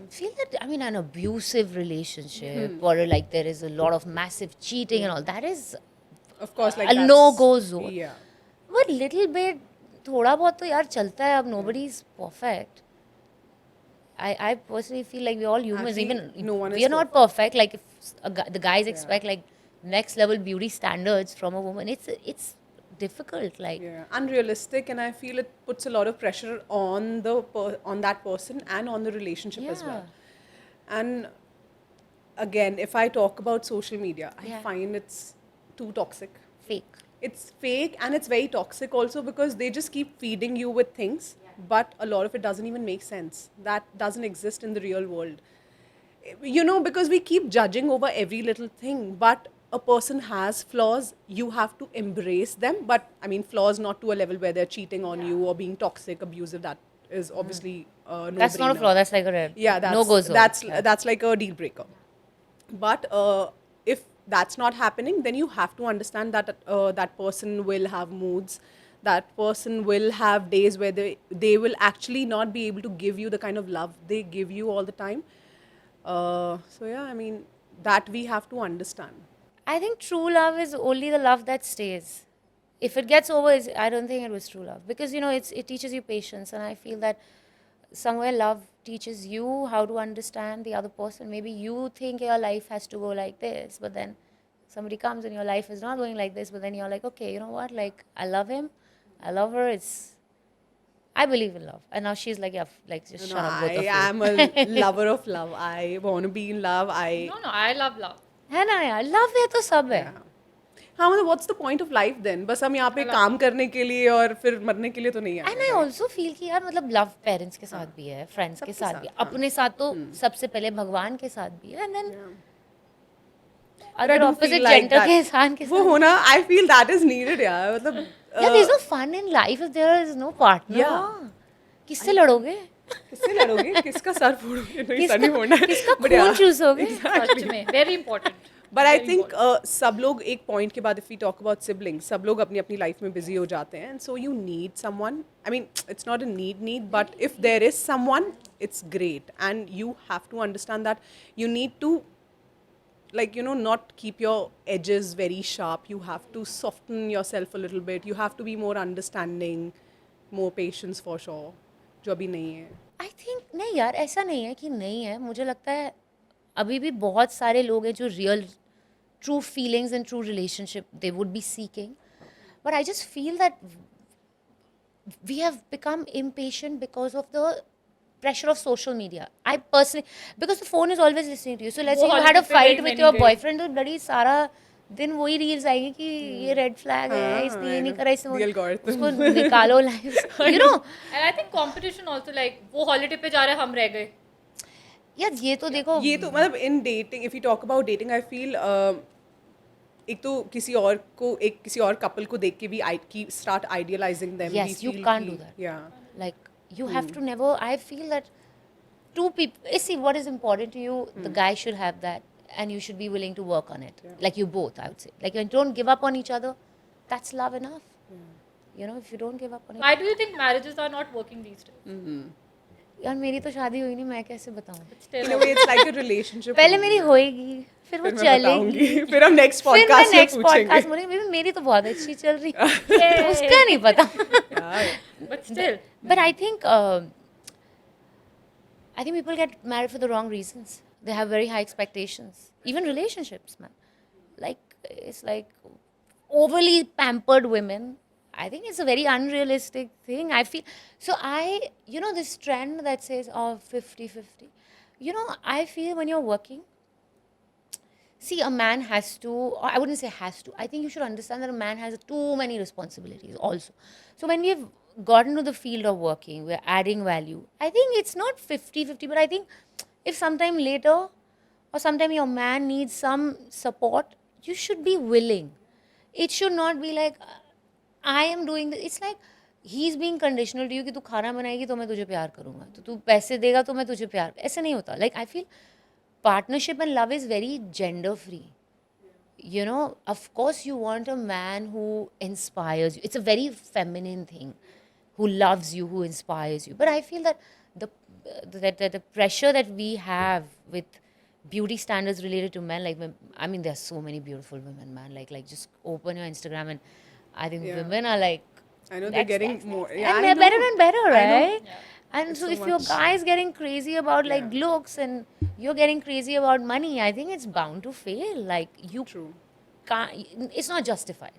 feel that I mean an abusive relationship or like there is a lot of massive cheating and all that is Of course, like a that's- no-go zone. Yeah. but little bit थोड़ा बहुत तो यार चलता है अब nobody is perfect. I personally feel like we're all humans. Actually, Even no one we is are not perfect. Like if the guys expect like next level beauty standards from a woman, it's difficult. Like Yeah, unrealistic, and I feel it puts a lot of pressure on on that person and on the relationship as well. And again, if I talk about social media, I Yeah. find it's too toxic. fake. It's fake and it's very toxic also because they just keep feeding you with things, but a lot of it doesn't even make sense. That doesn't exist in the real world. You know, because we keep judging over every little thing, but a person has flaws, you have to embrace them. But I mean, flaws not to a level where they're cheating on you or being toxic, abusive. That is obviously no. That's not a flaw. That's like a red. Yeah, that's no go zone. that's like a deal breaker. But if that's not happening, then you have to understand that that person will have moods. That person will have days where they will actually not be able to give you the kind of love they give you all the time. So yeah, I mean that we have to understand. I think true love is only the love that stays. If it gets over, I don't think it was true love because you know it teaches you patience, and I feel that somewhere love teaches you how to understand the other person. Maybe you think your life has to go like this, but then somebody comes and your life is not going like this, but then you're like, okay, you know what? Like I love him, I love her. I believe in love, and now she's like, yeah, like just You shut know, up, both of I you. am a lover of love. I want to be in love. No, I love love. है ना यार, love है तो सब है. हाँ मतलब what's the point of life then? बस हम यहाँ पे काम करने के लिए और फिर मरने के लिए तो नहीं आए. एंड आई ऑल्सो फील कि यार मतलब लव पेरेंट्स के साथ भी है, फ्रेंड्स के साथ भी है, अपने साथ तो सबसे पहले भगवान के साथ भी है, and then I other do opposite feel like gender that. के इंसान के वो साथ. होना I feel that is needed यार मतलब यार there is no fun in life if there is no partner. Yeah. किससे लड़ोगे? किससे लड़ोगे? किसका सर फोड़ोगे? नहीं सर नहीं फोड़ना है. किसका But खून yeah. चूसोगे? सच में very important. But I think सब लोग एक point के बाद if we talk about siblings, सब लोग अपनी अपनी life में busy हो जाते हैं, and so you need someone. I mean, it's not a need, but if there is someone, it's great, and you have to understand that you need to, like you know, not keep your edges very sharp. You have to soften yourself a little bit. You have to be more understanding, more patience for sure. जो अभी नहीं है. I think नहीं यार ऐसा नहीं है कि नहीं है. मुझे लगता है अभी भी बहुत सारे लोग हैं जो real true feelings and true relationship they would be seeking. But I just feel that we have become impatient because of the pressure of social media. I personally, because the phone is always listening to you. So let's say वो you had a holiday पे fight wait with नहीं your गए। boyfriend, तो बड़ी सारा दिन वही reels आएगी कि ये रेड फ्लैग है, इसने ये नहीं करा, इसने The algorithm. उसको निकालो life, you know. And I think competition also, like वो holiday पे जा रहे हैं, हम रह गए. यार ये तो देखो, ये तो मतलब in dating, if you talk about dating, I feel एक तो किसी और couple को देख के भी start idealizing them. Yes, we you feel can't कि- do that. Yeah. like you have to never, I feel that two people, see what is important to you, the guy should have that and you should be willing to work on it. Like you both, I would say. Like you don't give up on each other, that's love enough. You know, if you don't give up on Why do you think marriages are not working these days? यार मेरी तो शादी हुई नहीं, मैं कैसे बताऊं. Still, In a way, it's like a relationship. पहले मेरी होएगी, फिर वो फिर मैं चलेगी, बताऊंगी, फिर हम next फिर मैं podcast में नेक्स्ट पूछेंगे. पॉडकास्ट बोलेंगे मेरी तो बहुत अच्छी चल रही है, उसका नहीं पता. but still, But I think people get married for the wrong reasons. They have very high expectations. Even relationships, man. Like it's like overly pampered women. I think it's a very unrealistic thing. I feel so. This trend that says, oh, 50-50. I feel when you're working, see, a man has to, or I wouldn't say has to, I think you should understand that a man has too many responsibilities also. So when we've gotten to the field of working, we're adding value, I think it's not 50-50, but I think if sometime later or sometime your man needs some support, you should be willing. It should not be like, I am doing this. It's like, he's being conditional to you कि तू खाना बनाएगी तो मैं तुझे प्यार करूँगा, तो तू पैसे देगा तो मैं तुझे प्यार, ऐसे नहीं होता. Like I feel partnership and love is very gender free. Of course you want a man who inspires you. It's a very feminine thing, who loves you, who inspires you. But I feel that the pressure that we have with beauty standards related to men, like, I mean, there's so many beautiful women, man. Like just open your Instagram and I think women are like, I know they're getting more. Yeah, and I they're know. better and better, I know. right? And so, so if your much. guy is getting crazy about like looks and you're getting crazy about money, I think it's bound to fail. Like you True. can't. It's not justified.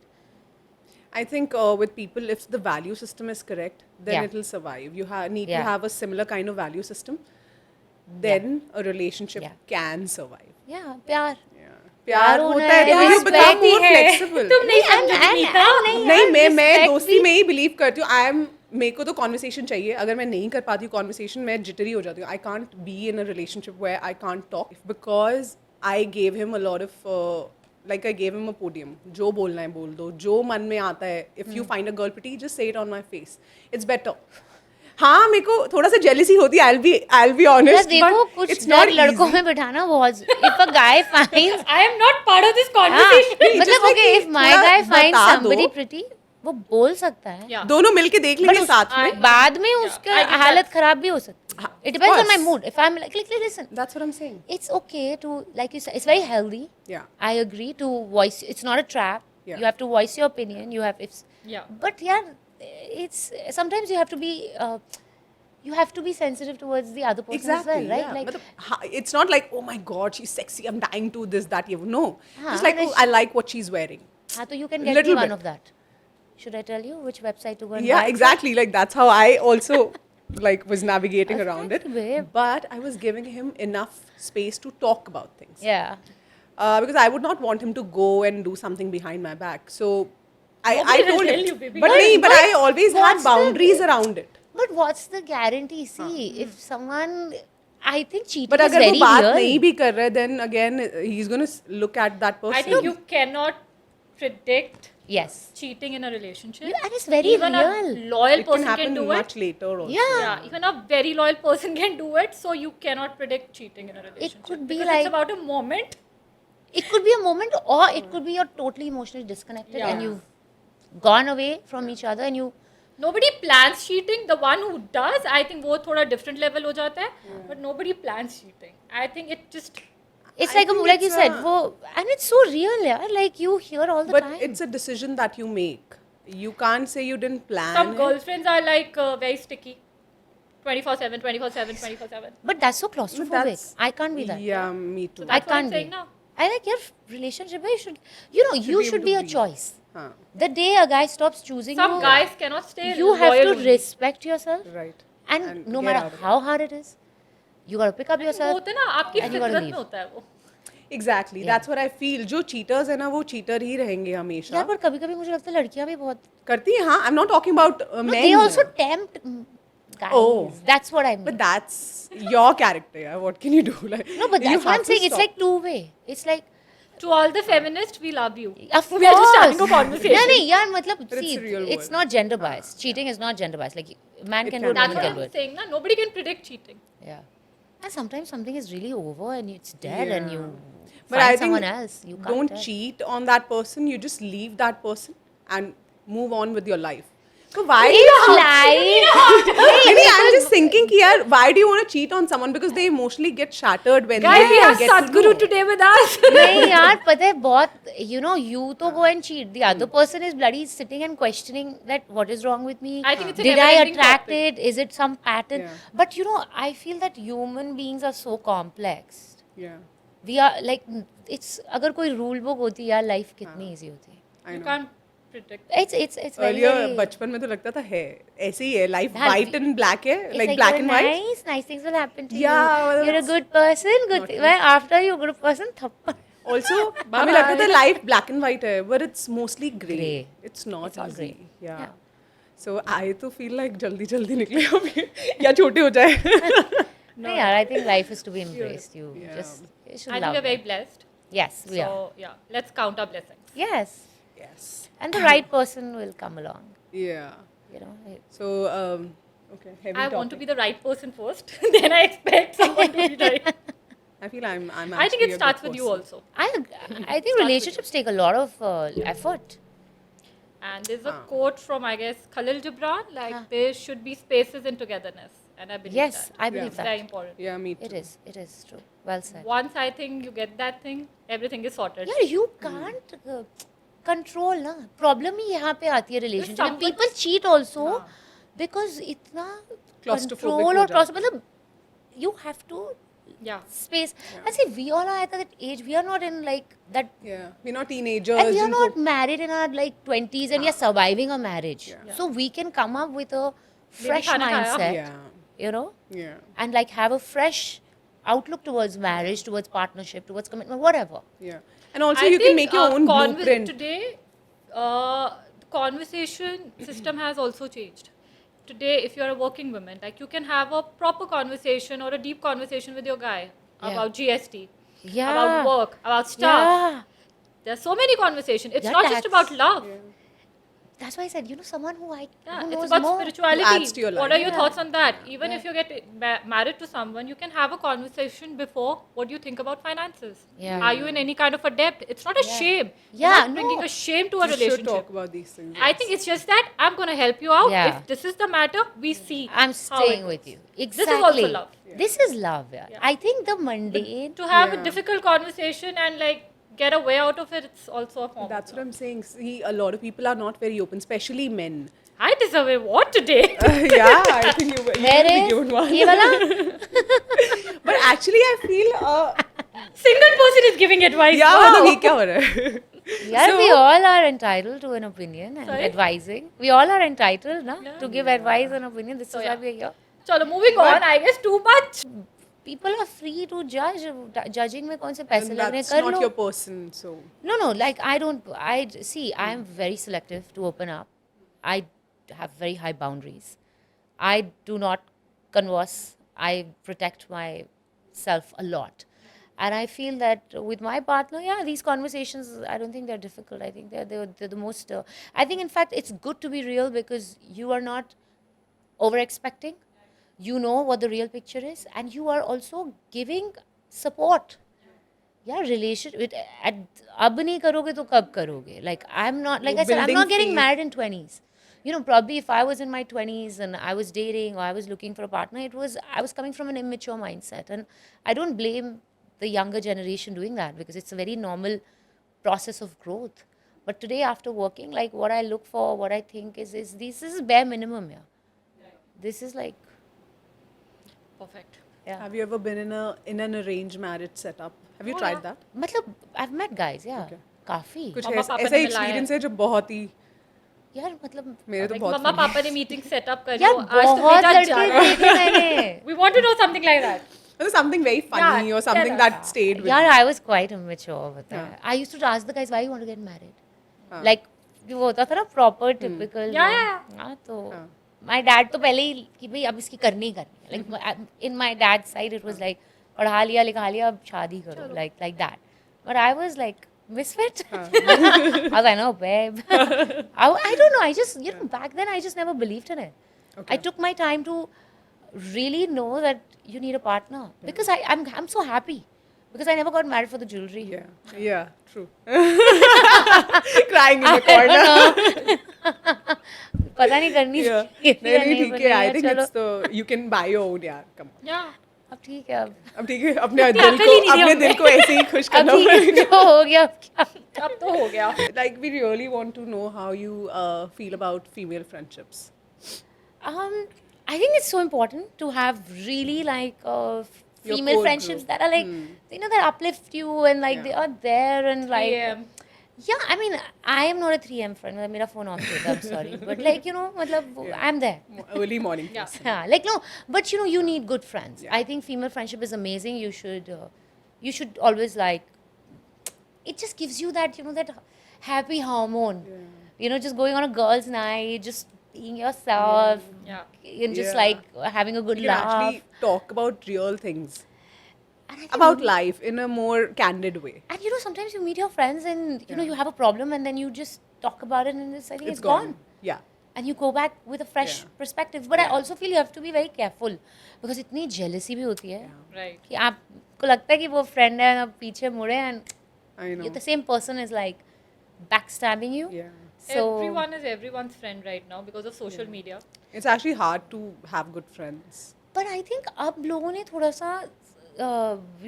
I think with people, if the value system is correct, then Yeah. it will survive. You need to Yeah. have a similar kind of value system. Then a relationship Yeah. can survive. Yeah, प्यार. प्यार होना होता है है, तो you respect become भी more है. flexible. तुम नहीं समझोगी नहीं, मैं respect दोस्ती भी- में ही बिलीव करती हूँ. मेरे को तो कॉन्वर्सेशन चाहिए. अगर मैं नहीं कर पाती हूँ कॉन्वर्सेशन, मैं जिटरी हो जाती हूँ. I can't be in a relationship where I can't talk because I gave him a lot of like I gave him a podium. जो बोलना है बोल दो, जो मन में आता है. If you find a girl pretty, just say it on my face. It's better. हाँ, मेरे को थोड़ा सा jealousy होती है. I'll be यार honest. देखो but कुछ it's not लड़कों easy. में बैठाना बहुत. If a guy finds, I am not part of this हाँ, conversation. just मतलब like okay, कि if my थोड़ा guy finds बता somebody दो. pretty, वो बोल सकता है. Yeah. दोनों मिलके देख लेंगे साथ में. बाद में उसका I get हालत that. खराब भी हो सकती है. हाँ, It depends on my course. mood. If I'm like listen, That's what I'm saying. it's okay to, like you said, it's very healthy. Yeah. I agree to voice. It's not a trap. Yeah. You have to voice your opinion. You have Yeah. But yeah, it's sometimes you have to be. You have to be sensitive towards the other person Exactly. as well, right? Yeah. Like, मतलब, it's not like, oh my God, she's sexy. I'm dying to this, that. No. हाँ, Just like, oh, I like what she's wearing. हाँ, तो you can get Little me one bit. of that. Should I tell you which website to go and Yeah, buy? exactly. Like that's how I also like was navigating around it. Exactly, babe. But I was giving him enough space to talk about things. Yeah. Because I would not want him to go and do something behind my back. So I Nobody will told tell him. you, baby. But I always had what's the- boundaries around it. But what's the guarantee? See, if someone, I think cheating But is अगर वो very बात real. नहीं भी कर रहा है, then again he's going to look at that person. I think you cannot predict Yes. cheating in a relationship. Yeah, and it's very Even real. a loyal it can person happen can do much it. later also. Yeah. Yeah, even a very loyal person can do it. So you cannot predict cheating in a relationship. could be because like- it's about a moment. It could be a moment, or it could be you're totally emotionally disconnected Yeah. and you've gone away from each other and you. Nobody plans cheating. The one who does, I think वो थोड़ा different level हो जाता है. But nobody plans cheating. I think it just. It's I like think like you it's said, a- and it's so real, yeah. Like you hear all the But time. it's a decision that you make. You can't say you didn't plan. Some it. girlfriends are like very sticky. 24/7, 24/7, 24/7. But that's so But claustrophobic. that's- I can't be that. Yeah, me too. So I that's what I'm can't saying be. now. I like your relationship. You should, you know, you be should able be to a breathe. choice. Huh. The day a guy stops choosing Some you, guys cannot stay you have loyal to only. respect yourself. Right. And no get matter out of how hard it is, you got to pick up वो yourself. होता है ना आपकी and you gotta फितरत में leave. होता है वो. Exactly. That's what I feel. जो cheaters है ना वो cheater ही रहेंगे हमेशा. यार पर कभी कभी मुझे लगता है लड़कियां भी बहुत करती हैं हाँ. I'm not talking about no, men. they also tempt guys. Oh. That's what I mean. But that's your character. Yeah. What can you do? Like, No, but you that's what have I'm to saying. It's stop. like two-way. It's like, To all the feminists, we love you. of We are just having a course. conversation. नहीं यार मतलब But it's see, the real it's world. not gender biased. Cheating is not gender biased. Like man can do it, can That's woman what can do I'm it. saying. Na? Nobody can predict cheating. Yeah. And sometimes something is really over and it's dead and you But find I someone think else. You can't don't tell. cheat on that person. You just leave that person and move on with your life. So why do you? It's like Maybe I'm just thinking here. Why do you want to cheat on someone? Because they emotionally get shattered when Guys, they we have get to Sadhguru know. today with us. नहीं यार पता है बहुत you know you तो go and cheat the other person is bloody sitting and questioning that what is wrong with me I think it's a did I never-ending attract topic. it is it some pattern Yeah. but you know I feel that human beings are so complex Yeah, we are like it's अगर कोई rule book होती यार life कितनी easy होती I You know. can't predict. it's very, Earlier very बचपन में तो लगता था है ऐसे ही है life हाँ, white and black है it's like black you're and white. nice things will happen to Yeah, you well, you're a that's good person good thing well after you're a good person थप्पड़ Also हमें लगता था life black and white है but it's mostly grey. Grey. It's not It's all easy. grey. Yeah. Yeah. So I तो feel like जल्दी जल्दी निकले अभी या छोटे हो जाए. no यार I think life is to be embraced you Yeah. just you should I think love we're very it. blessed. Yes we are So, yeah, let's count our blessings. yes Yes. and the right person will come along Yeah. you know So okay. Heavy I want to topic. be the right person first, then I expect someone to be right. I feel I'm I think actually it a starts good with you person. also. I think relationships take a lot of effort And there's a quote from, I guess, Khalil Gibran, like, there should be spaces in togetherness. And I believe yes that. I believe It's that very important. Yeah, me too. it is true well said Once I think you get that thing, everything is sorted. यार you can't control ना problem ही यहाँ पे आती है relationship में someone- people cheat also because इतना Claustrophobic control हो और जाते claustrophobic मतलब you have to Yeah. space and see we all are at that age we are not in like that Yeah. We're not teenagers. and we are and not married in our like 20s and we are surviving a marriage Yeah. so we can come up with a fresh khana khaya. mindset Yeah. you know Yeah. and like have a fresh outlook towards marriage towards partnership towards commitment whatever Yeah. And also I you can think, make your own blueprint. Today, the conversation system has also changed. Today, if you're a working woman, like you can have a proper conversation or a deep conversation with your guy about GST, Yeah. about work, about stuff. yeah There's so many conversations. It's Yeah, not just about that's- love. that's why I said you know someone who Yeah, who it's knows about more. spirituality. Adds to your What life. are your thoughts on that? Even Yeah. if you get married to someone, you can have a conversation before. What do you think about finances? Yeah. Are you in any kind of a debt? It's not a shame. You're Yeah, not bringing no. a shame to a You should relationship. talk about these things. I think it's just that I'm going to help you out. Yeah. If this is the matter, we see. I'm how it staying with goes. you This exactly is also love. this is love yeah. I think the mundane To have a Yeah. difficult conversation and like get a way out of it, it's also a form. That's of what love. I'm saying. See, a lot of people are not very open, especially men. I deserve a what today? Yeah, I think you will Where be is given one. ये वाला But actually, I feel, Single person is giving advice. yeah, Wow. मतलब ये क्या हो रहा है? yeah we all are entitled to an opinion and Sorry? advising we all are entitled na, to give advice and opinion this is why yeah. we are here Chalo, moving on. I guess too much. people are free to judge judging में कौन से पैसे And लग रहे हैं that's कर not low your person, so. No, like I don't. I see. I am very selective to open up. I have very high boundaries. I do not converse. I protect myself a lot, and I feel that with my partner, yeah, these conversations. I don't think they're difficult. I think they're the most. I think in fact it's good to be real because you are not over expecting. You know what the real picture is, and you are also giving support. Yeah, relationship अब नहीं करोगे तो कब करोगे like I'm not like I said I'm building not getting faith. married in 20s you know probably if I was in my 20s and I was dating or I was looking for a partner I was coming from an immature mindset and I don't blame the younger generation doing that because it's a very normal process of growth but today after working like what I look for what I think is this is bare minimum yeah this is like perfect. Yeah. Have you ever been in an arranged marriage setup? Have you Oh, tried yeah. that? मतलब I've met guys, yeah. Okay. काफी. कुछ मम्मा ऐसा पापा ऐसा ने मिलाया experience है जो बहुत ही यार मतलब मेरे तो Like बहुत मम्मा funny पापा ने मीटिंग सेटअप करी यार हो आज तो बहुत बेटा लड़के जाना देखे मैंने. we want to know something like that. है. something very funny Yeah, or something tell us. that stayed with यार you. I was quite immature with that. I used to ask the guys why you want to get married. Like जो होता था ना proper typical. Yeah, yeah. हाँ तो my dad तो पहले ही कि भाई अब इसकी करनी ही करनी है. Like in my dad's side it was like पढ़ा लिया लिखा लिया अब शादी करो like that. But I was like misfit. I was like no babe. I don't know. I just you know back then I just never believed in it. I took my time to really know that you need a partner because I'm so happy because I never got married for the jewelry. Yeah, true. Crying in the corner. पता नहीं करनी Yeah. चाहिए नहीं या नहीं नहीं ठीक करनी है. I है, think चलो it's the you can buy your own यार. Come on. Yeah. अब ठीक है अब ठीक है अपने दिल अकल को ही नहीं है अपने हमें. दिल को ऐसे ही खुश अब करना ठीक है पड़ेगा. जो हो गया अब क्या. अब तो हो गया. Like we really want to know how you feel about female friendships. I think it's so important to have really like Your female core friendships group. that are like you know that uplift you and like they are there and like yeah I mean I am not a 3M friend मतलब मेरा phone off होगा I'm sorry but like you know मतलब I'm there. Early morning. Yeah. person. Yeah, like no, but you know, you need good friends. I think female friendship is amazing. You should always like. It just gives you that you know that happy hormone. You know, just going on a girls' night, just being yourself, Yeah. and just Yeah. like having a good You can laugh. actually talk about real things. And I think About life in a more candid way. and you know, sometimes you meet your friends and you know you have a problem, and then you just talk about it, and I think it's gone. Yeah. And you go back with a fresh Yeah. perspective. But I also feel you have to be very careful because इतनी jealousy भी होती है. Right. कि आपको लगता है कि वो फ्रेंड है आप पीछे मुड़े and I know. the same person is like backstabbing you. Yeah. So Everyone is everyone's friend right now because of social media. It's actually hard to have good friends. but I think अब लोगों ने थोड़ा सा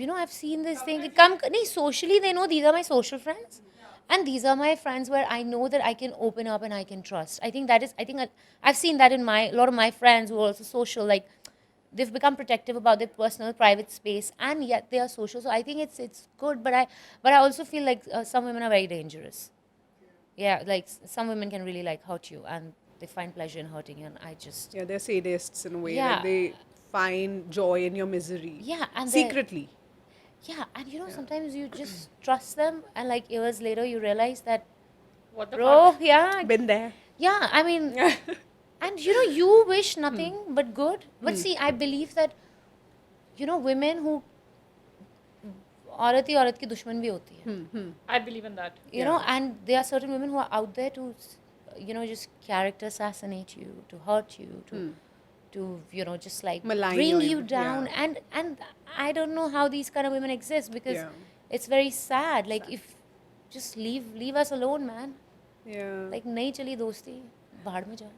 you know I've seen this thing कि कम नहीं socially they know these are my social friends and these are my friends where I know that I can open up and I can trust. I think I've seen that in a lot of my friends who are also social like they've become protective about their personal private space and yet they are social, so I think it's good, but I also feel like some women are very dangerous. Yeah, like some women can really like hurt you and they find pleasure in hurting you, and I just Yeah, they're sadists in a way. Yeah. Like they find joy in your misery. yeah and they- Secretly. yeah, and you know sometimes you just trust them and like years later you realize that What the bro fuck? yeah Been there. yeah I mean and you know you wish nothing but good, but see I believe that you know women who औरत ही औरत की दुश्मन भी होती है. I believe in that. You know, and there are certain women who are out there to, you know, just character assassinate you, to hurt you, to you know, just like Malign bring you, you down. And I don't know how these kind of women exist because Yeah. it's very sad. Like if just leave us alone, man. Yeah. Like nahi chali dosti, bahar mein jao.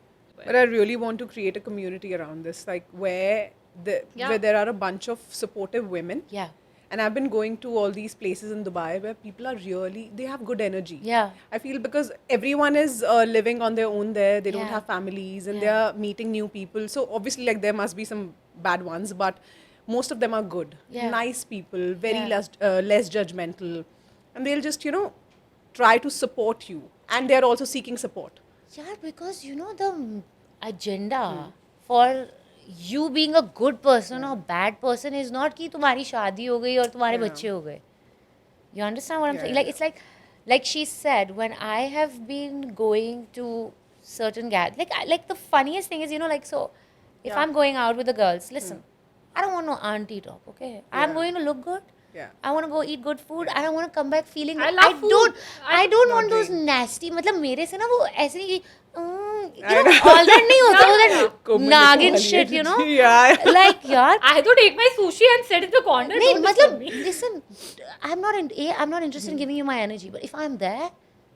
But I really want to create a community around this, like where where there are a bunch of supportive women. Yeah. And I've been going to all these places in Dubai where people are really, they have good energy. Yeah. I feel because everyone is living on their own there, they don't Yeah. have families and they're meeting new people. So obviously, like, there must be some bad ones, but most of them are good. Yeah. Nice people, very Yeah. less judgmental. And they'll just, you know, try to support you. And they're also seeking support. Yeah, because you know the agenda for you being a good person or bad person is not कि तुम्हारी शादी हो गई और तुम्हारे बच्चे हो गए. You understand what I'm saying? Like it's like she said, when I have been going to certain like the funniest thing is, you know, like so if I'm going out with the girls, listen, I don't want no auntie talk, okay? I'm going to look good. Yeah. I want to go eat good food. I don't want to come back feeling I love food. I don't want those nasty मतलब मेरे से ना वो ऐसे नहीं you know all that नहीं होता वो that Komal naggin Kohli. shit, you know. Yeah. Like यार I do take my sushi and sit in the corner. नहीं Don't disturb मतलब me. listen, I'm not interested in giving you my energy, but if I'm there,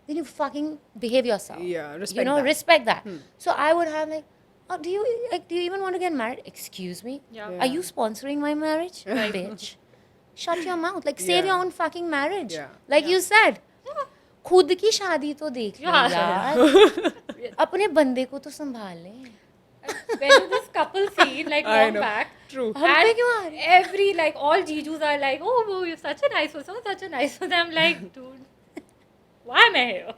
then you fucking behave yourself. Yeah, You respect know, that. respect that. So I would have like, oh, do you even want to get married? Excuse me. Yeah. Are you sponsoring my marriage, bitch? Shut your mouth. Like save your own fucking marriage. Yeah. Like you said. खुद की शादी तो देख लो Yeah. यार. अपने बंदे को तो संभाल ले. When is this couple scene like I long know. back? True. हम पे क्यों आ And रही every like all Jijus are like, oh, you're such a nice one, such a nice one. I'm like, dude, why am I here?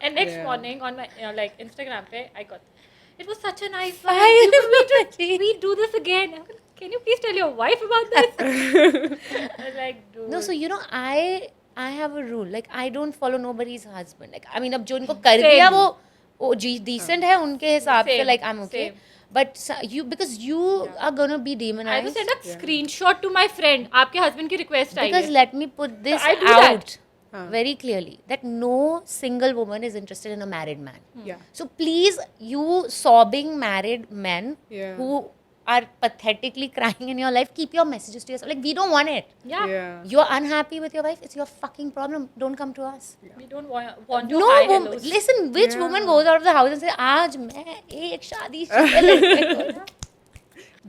And next Yeah. morning on my like Instagram page, I got, it was such a nice one. Finally. We do this again. I'm like, can you please tell your wife about this? I was like, dude. No, so you know, I have a rule. Like I don't follow nobody's husband. Like I mean, अब जो इनको कर दिया वो decent है उनके हिसाब से. Same, Like I'm okay. same. But you because you are gonna be I demonized. will send a screenshot to my friend. आपके husband की request आई Because है. let me put this I do that. out very clearly that no single woman is interested in a married man. Yeah. So please, you sobbing married men Yeah. who are pathetically crying in your life, keep your messages to yourself. Like we don't want it. Yeah. Yeah. You're unhappy with your wife, it's your fucking problem. Don't come to us. We don't want your No high woman, hellos. listen, which Yeah. woman goes out of the house and says, "Aaj main ek shaadi se लड़के को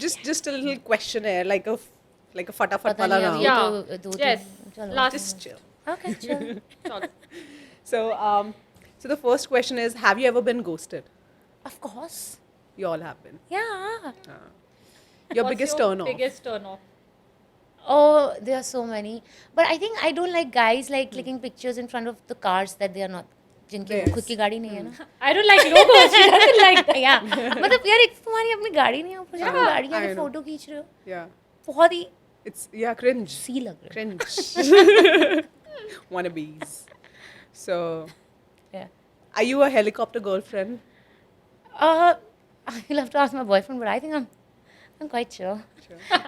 Just a little questionnaire, like a fatafat पता wala नहीं round. अभी Yeah. तो दो Yes. तीन चलो." Last. Just chill. Okay, chill. Chalo. So the first question is, have you ever been ghosted? Of course. You all have been. Yeah. Your What's biggest your turn off. Biggest turn off. Oh, there are so many. But I think I don't like guys like clicking pictures in front of the cars that they are not. जिनकी Theirs. खुद की गाड़ी नहीं है ना. I don't like logos. She doesn't like that. Yeah. मतलब यार एक तुम्हारी अपनी गाड़ी नहीं है ऊपर से तुम गाड़ी I में know. फोटो खींच रहे हो. Yeah. बहुत ही It's cringe. सी लग रहे Cringe. Wannabes. So, हो. Yeah. are you a helicopter girlfriend? You'll have to ask my boyfriend, but I think I'm quite sure.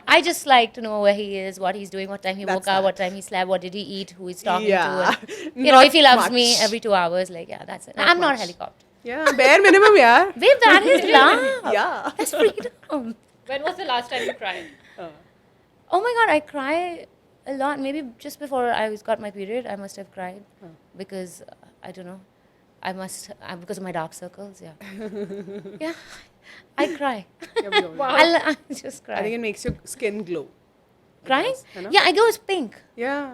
I just like to know where he is, what he's doing, what time he That's woke up, that. what time he slept, what did he eat, who he's talking Yeah. to. And, you know, if he Not loves me much. every 2 hours, like, yeah, that's it. Not I'm not much. a helicopter. Yeah, bare minimum, yeah. Babe, that is love. Yeah. That's freedom. When was the last time you cried? Oh my god, I cry a lot. Maybe just before I got my period, I must have cried because I don't know. Because of my dark circles. Yeah, yeah, I cry. Yeah, we all do. Wow. I'll just I think cry. it makes your skin glow. Crying? है ना? Yeah, I go as pink. Yeah.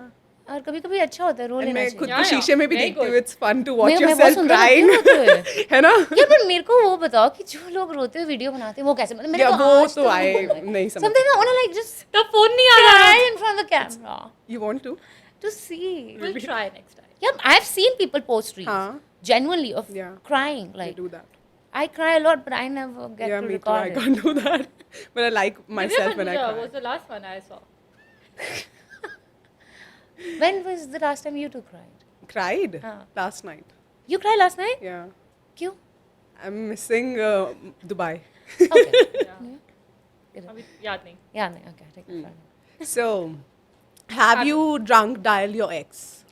और कभी कभी अच्छा होता है रो And लेना मैं चाहिए. खुद Yeah, को yeah. शीशे में भी Very देखती हूँ. good. It's fun to watch मैं बहुत yourself सुंदर crying. लगती हूँ रोते हुए. है ना? यार पर मेरे को वो बताओ कि जो लोग रोते हुए वीडियो बनाते हैं वो कैसे मतलब मेरे Yeah, को वो आज तो तक I नहीं हुआ. नहीं समझ. Sometimes I want to like just The phone नहीं आ cry रहा. in front of the camera You want to? to see. We'll try next time. Yeah, I've seen people post reels हाँ. genuinely of Yeah. crying. I Like do that. I cry a lot, but I never get Yeah, to me too. record I it. can't do that. But I like Divya myself when I Bandeja cry. was the last one I saw. When was the last time you two cried? Cried हाँ. last night. You cried last night? Yeah. क्यों? I'm missing Dubai. Okay. Yeah. अभी याद नहीं. Yeah, no, okay. Take it fine. So, have you drunk dial your ex?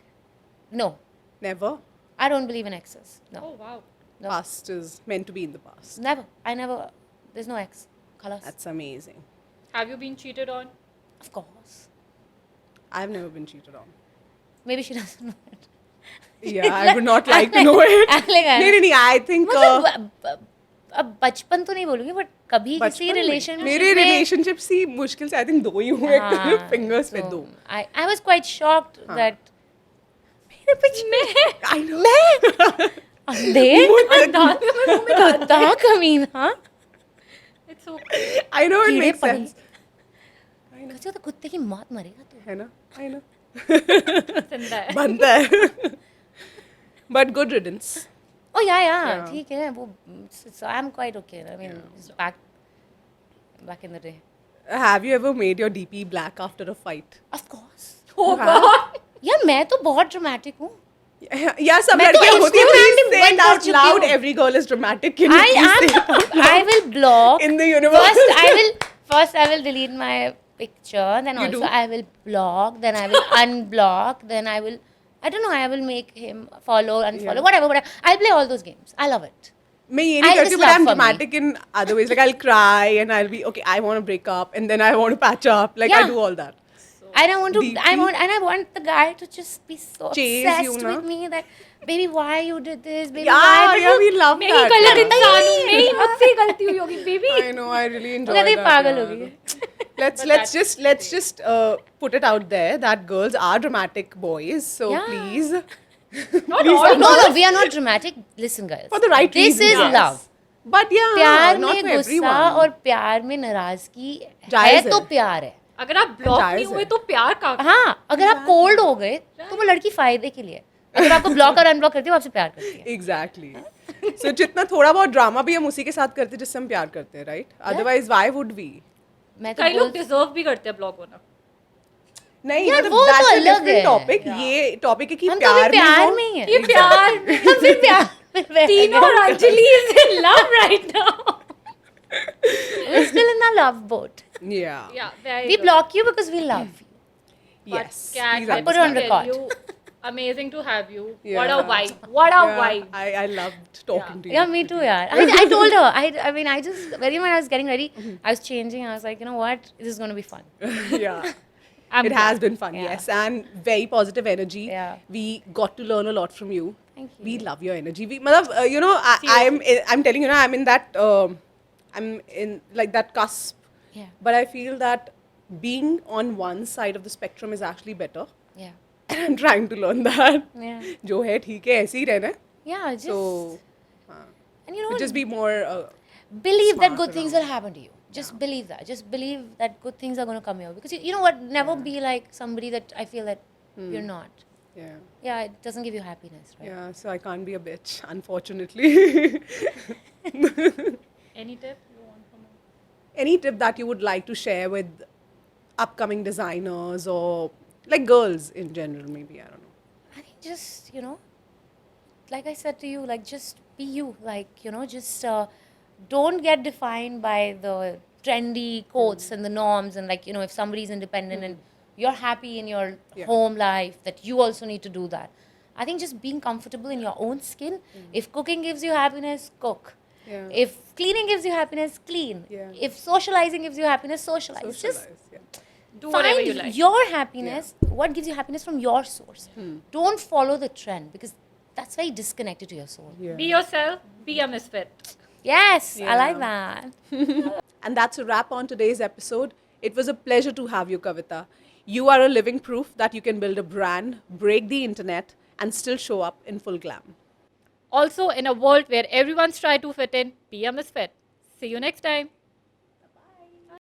No, Never. I don't believe in exes. No, Oh wow. no, Past is meant to be in the past. never. I never. There's no ex. Khalas. That's amazing. Have you been cheated on? Of course. I've never been cheated on. Maybe she doesn't know it. Yeah, I would not like to know it. नहीं, I think मतलब अब बचपन तो नहीं बोलूंगी but कभी किसी बचपन में रिलेशन मेरे रिलेशनशिप सी मुश्किल से आई थिंक 2 ही हुए फिंगर्स पे 2. I was quite shocked that मेरे पीछे I know. अंधे कुत्ता कमीना It's okay. I know it कीड़े makes पड़ी sense. कैसे तो कुत्ते की मौत मरेगा तू है ना? I know. जिंदा है. बनता है. But good riddance. ओ या Yeah. ठीक है वो I am quite okay I mean back in the day Have you ever made your DP black after a fight? of course Oh हाँ. God. यार मैं तो बहुत ड्रामेटिक हूँ Yeah, सब मैं तो लड़कियां होती हैं. Instagram Please पे say it बंद कर out चुकी loud. हूँ. Every girl is dramatic. Can you I please say it out am I will block in the universe? First I will delete my picture, then You also do? I will block, then I will unblock, then I will I don't know, I will make him follow, unfollow, Yeah. whatever. I'll play all those games. I love it. मैं ये नहीं I करती just but love I'm for me. dramatic in other ways. Like I'll cry and I'll be okay. I want to break up and then I want to patch up. Like I Yeah. do all that. And I want to Deeply? I want the guy to just be so Chase you, obsessed na? with me that baby why you did this, baby Yeah, why yeah, we love मैं ही that. गलत yeah. इंसान हूँ. मैं ही मुझसे ही गलती हुई होगी baby. I know. I really enjoy कहते that. पागल yeah. हो गई Let's just put it out there that girls are dramatic boys. So Yeah. please. Not Please all. No, we are not dramatic. Listen, guys. For the right this reasons, is yes. love. But yeah, प्यार not में for गुस्सा everyone. और प्यार में नाराजगी जायज़ है तो है। प्यार है. अगर आप ब्लॉक जायज़ नहीं हुए है। तो प्यार का हाँ, अगर आप कोल्ड हो गए तो वो लड़की फायदे के लिए. अगर आपको ब्लॉक और अनब्लॉक करती है वो आपसे प्यार करती है. Exactly. So जितना थोड़ा बहुत ड्रामा भी हम उसी के साथ करते हैं जिससे हम प्यार करते हैं, right? Otherwise, why would we? मैं तो कई लोग बोल डिजर्व भी करते हैं ब्लॉक होना. नहीं, यार, मतलब वो तो that's a अलग different है. topic. ये टॉपिक है कि हम तो अभी प्यार हो- में ही है. ये प्यार में हम भी प्यार में रह तीनों गए. और Anjali is in love right now. We're still in the love boat. Yeah. Yeah, very We good. block you because we love you. But Yes. Kat, Please let put it me on tell record. you, amazing to have you. Yeah. What a vibe. What a Yeah, vibe. I loved talking to you. Yeah, me too, yeah. I told her. I mean, I just when I was getting ready, I was changing. I was like, you know what, this is going to be fun. Yeah. I'm It has been fun, Yeah. yes, and very positive energy. Yeah. We got to learn a lot from you. Thank you. We love your energy. We, matlab, you know, I'm telling you now, I'm in that, I'm in like that cusp. Yeah. But I feel that being on one side of the spectrum is actually better. Yeah. And I'm trying to learn that. Yeah. जो है ठीक है ऐसे ही रहना है. Yeah, just So, and you know, just be more. believe that smart good things around. will happen to you. Just believe that. Just believe that good things are going to come your way. Because you know what? Never be like somebody that I feel that you're not. Yeah. Yeah, it doesn't give you happiness, right? Yeah. So I can't be a bitch, unfortunately. Any tip you want from me? Any tip that you would like to share with upcoming designers or like girls in general, maybe, I don't know. I think just, you know, like I said to you, like just be you. Like, you know, just don't get defined by the trendy quotes and the norms. And like, you know, if somebody's independent and you're happy in your home life, that you also need to do that. I think just being comfortable in your own skin. If cooking gives you happiness, cook. Yeah. If cleaning gives you happiness, clean. Yeah. If socializing gives you happiness, socialize. Just Socialize, yeah. Do whatever find you like. your happiness, what gives you happiness from your source. Don't follow the trend because that's very disconnected to your soul. Yeah. Be yourself. Be a misfit. Yes, I like Yeah. that. And that's a wrap on today's episode. It was a pleasure to have you, Kavita. You are a living proof that you can build a brand, break the internet, and still show up in full glam. Also, in a world where everyone's trying to fit in, be a misfit. See you next time.